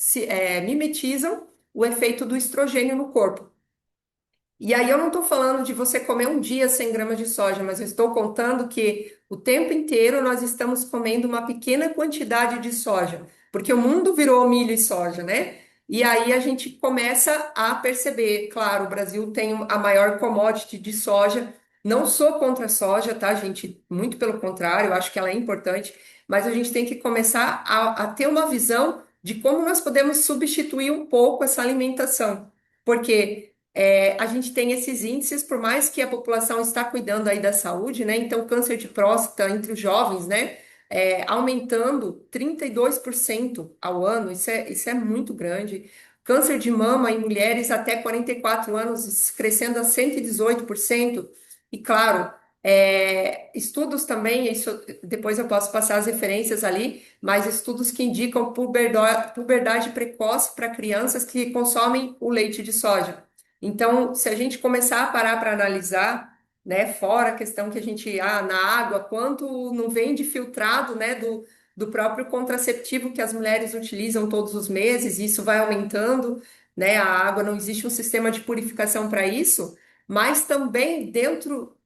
mimetizam o efeito do estrogênio no corpo. E aí eu não estou falando de você comer um dia 100 gramas de soja, mas eu estou contando que o tempo inteiro nós estamos comendo uma pequena quantidade de soja, porque o mundo virou milho e soja, né? E aí a gente começa a perceber, claro, o Brasil tem a maior commodity de soja. Não sou contra a soja, tá, gente? Muito pelo contrário, eu acho que ela é importante, mas a gente tem que começar a ter uma visão de como nós podemos substituir um pouco essa alimentação. Porque a gente tem esses índices, por mais que a população está cuidando aí da saúde, né? Então, câncer de próstata entre os jovens, né? Aumentando 32% ao ano, isso é muito grande. Câncer de mama em mulheres até 44 anos, crescendo a 118%. E claro, Estudos também, isso depois eu posso passar as referências ali, mas estudos que indicam puberdade precoce para crianças que consomem o leite de soja. Então, se a gente começar a parar para analisar, né, fora a questão que a gente, na água, quanto não vem de filtrado, né, do próprio contraceptivo que as mulheres utilizam todos os meses, e isso vai aumentando, né, a água, não existe um sistema de purificação para isso, mas também dentro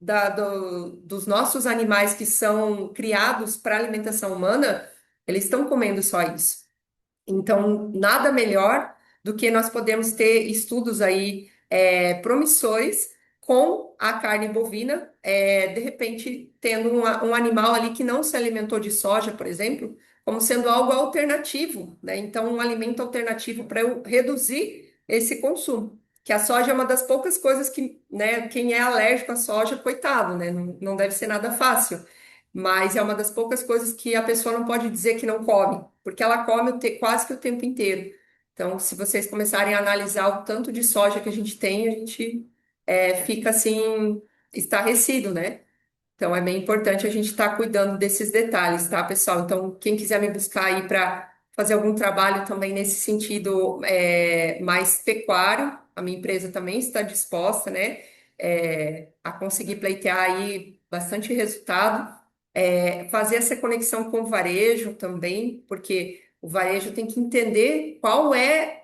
dos nossos animais que são criados para alimentação humana, eles estão comendo só isso. Então, nada melhor do que nós podemos ter estudos aí promissores com a carne bovina, de repente tendo um animal ali que não se alimentou de soja, por exemplo, como sendo algo alternativo, né? Então, um alimento alternativo para eu reduzir esse consumo. Que a soja é uma das poucas coisas que, né, quem é alérgico à soja, coitado, né? Não deve ser nada fácil. Mas é uma das poucas coisas que a pessoa não pode dizer que não come, porque ela come quase que o tempo inteiro. Então, se vocês começarem a analisar o tanto de soja que a gente tem, a gente fica assim, estarrecido, né? Então, é bem importante a gente estar cuidando desses detalhes, tá, pessoal? Então, quem quiser me buscar aí para fazer algum trabalho também nesse sentido mais pecuário, a minha empresa também está disposta, né, a conseguir pleitear aí bastante resultado. Fazer essa conexão com o varejo também, porque o varejo tem que entender qual é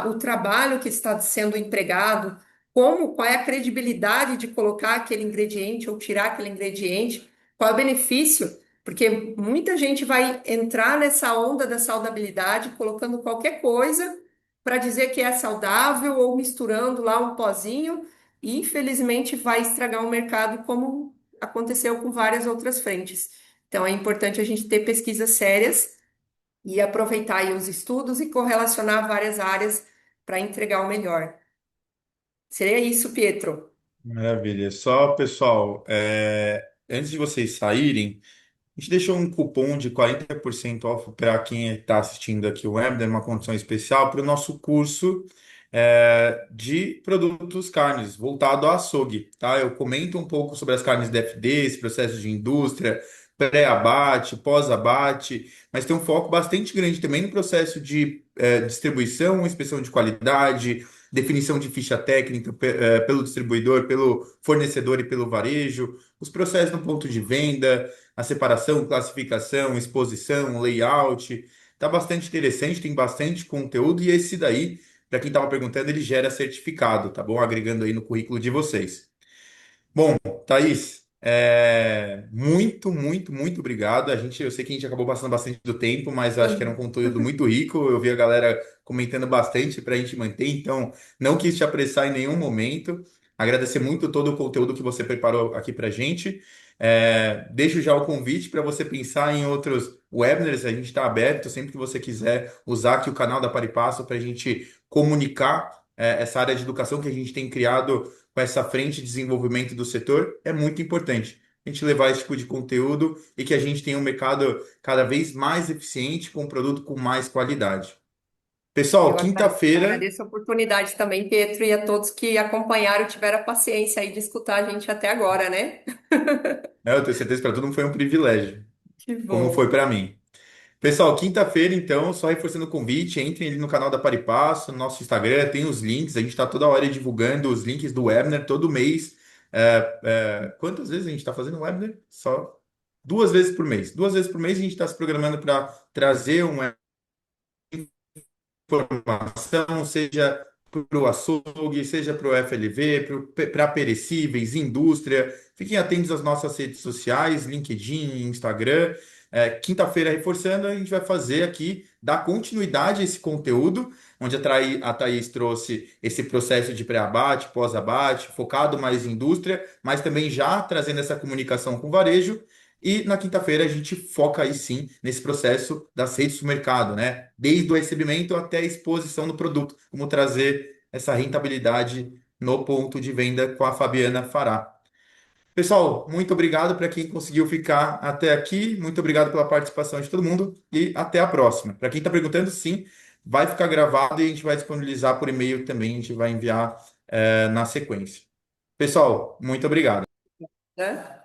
o trabalho que está sendo empregado, qual é a credibilidade de colocar aquele ingrediente ou tirar aquele ingrediente, qual é o benefício, porque muita gente vai entrar nessa onda da saudabilidade colocando qualquer coisa para dizer que é saudável ou misturando lá um pozinho e infelizmente vai estragar o mercado como aconteceu com várias outras frentes. Então é importante a gente ter pesquisas sérias e aproveitar aí os estudos e correlacionar várias áreas para entregar o melhor. Seria isso, Pietro. Maravilha. Só, pessoal, antes de vocês saírem, a gente deixou um cupom de 40% off para quem está assistindo aqui o webinar, uma condição especial para o nosso curso de produtos carnes, voltado ao açougue, tá? Eu comento um pouco sobre as carnes DFD, esse processo de indústria, pré-abate, pós-abate, mas tem um foco bastante grande também no processo de distribuição, inspeção de qualidade, definição de ficha técnica pelo distribuidor, pelo fornecedor e pelo varejo, os processos no ponto de venda, a separação, classificação, exposição, layout. Tá bastante interessante, tem bastante conteúdo e esse daí, para quem estava perguntando, ele gera certificado, tá bom? Agregando aí no currículo de vocês. Bom, Thaís, muito, muito, muito obrigado. Eu sei que a gente acabou passando bastante do tempo, mas eu acho que era um Sim. conteúdo muito rico. Eu vi a galera comentando bastante para a gente manter, então não quis te apressar em nenhum momento. Agradecer muito todo o conteúdo que você preparou aqui para a gente. Deixo já o convite para você pensar em outros webinars. A gente está aberto sempre que você quiser usar aqui o canal da Paripasso para a gente comunicar essa área de educação que a gente tem criado com essa frente de desenvolvimento do setor, é muito importante a gente levar esse tipo de conteúdo e que a gente tenha um mercado cada vez mais eficiente com um produto com mais qualidade. Pessoal, Eu quinta-feira, agradeço a oportunidade também, Pietro, e a todos que acompanharam e tiveram a paciência aí de escutar a gente até agora, né? né, eu tenho certeza que para todo mundo foi um privilégio, Que como foi bom. para mim. Pessoal, quinta-feira, então, só reforçando o convite, entrem ali no canal da Paripasso, no nosso Instagram, tem os links, a gente está toda hora divulgando os links do webinar, todo mês. Quantas vezes a gente está fazendo o webinar? Só 2 vezes por mês. 2 vezes por mês a gente está se programando para trazer uma informação, seja para o açougue, seja para o FLV, para perecíveis, indústria. Fiquem atentos às nossas redes sociais, LinkedIn, Instagram. Quinta-feira, reforçando, a gente vai fazer aqui, dar continuidade a esse conteúdo, onde a Thaís trouxe esse processo de pré-abate, pós-abate, focado mais em indústria, mas também já trazendo essa comunicação com o varejo. E na quinta-feira a gente foca aí sim nesse processo das redes do mercado, né? Desde o recebimento até a exposição do produto, como trazer essa rentabilidade no ponto de venda com a Fabiana Fará. Pessoal, muito obrigado para quem conseguiu ficar até aqui, muito obrigado pela participação de todo mundo e até a próxima. Para quem está perguntando, sim, vai ficar gravado e a gente vai disponibilizar por e-mail também, a gente vai enviar na sequência. Pessoal, muito obrigado. né?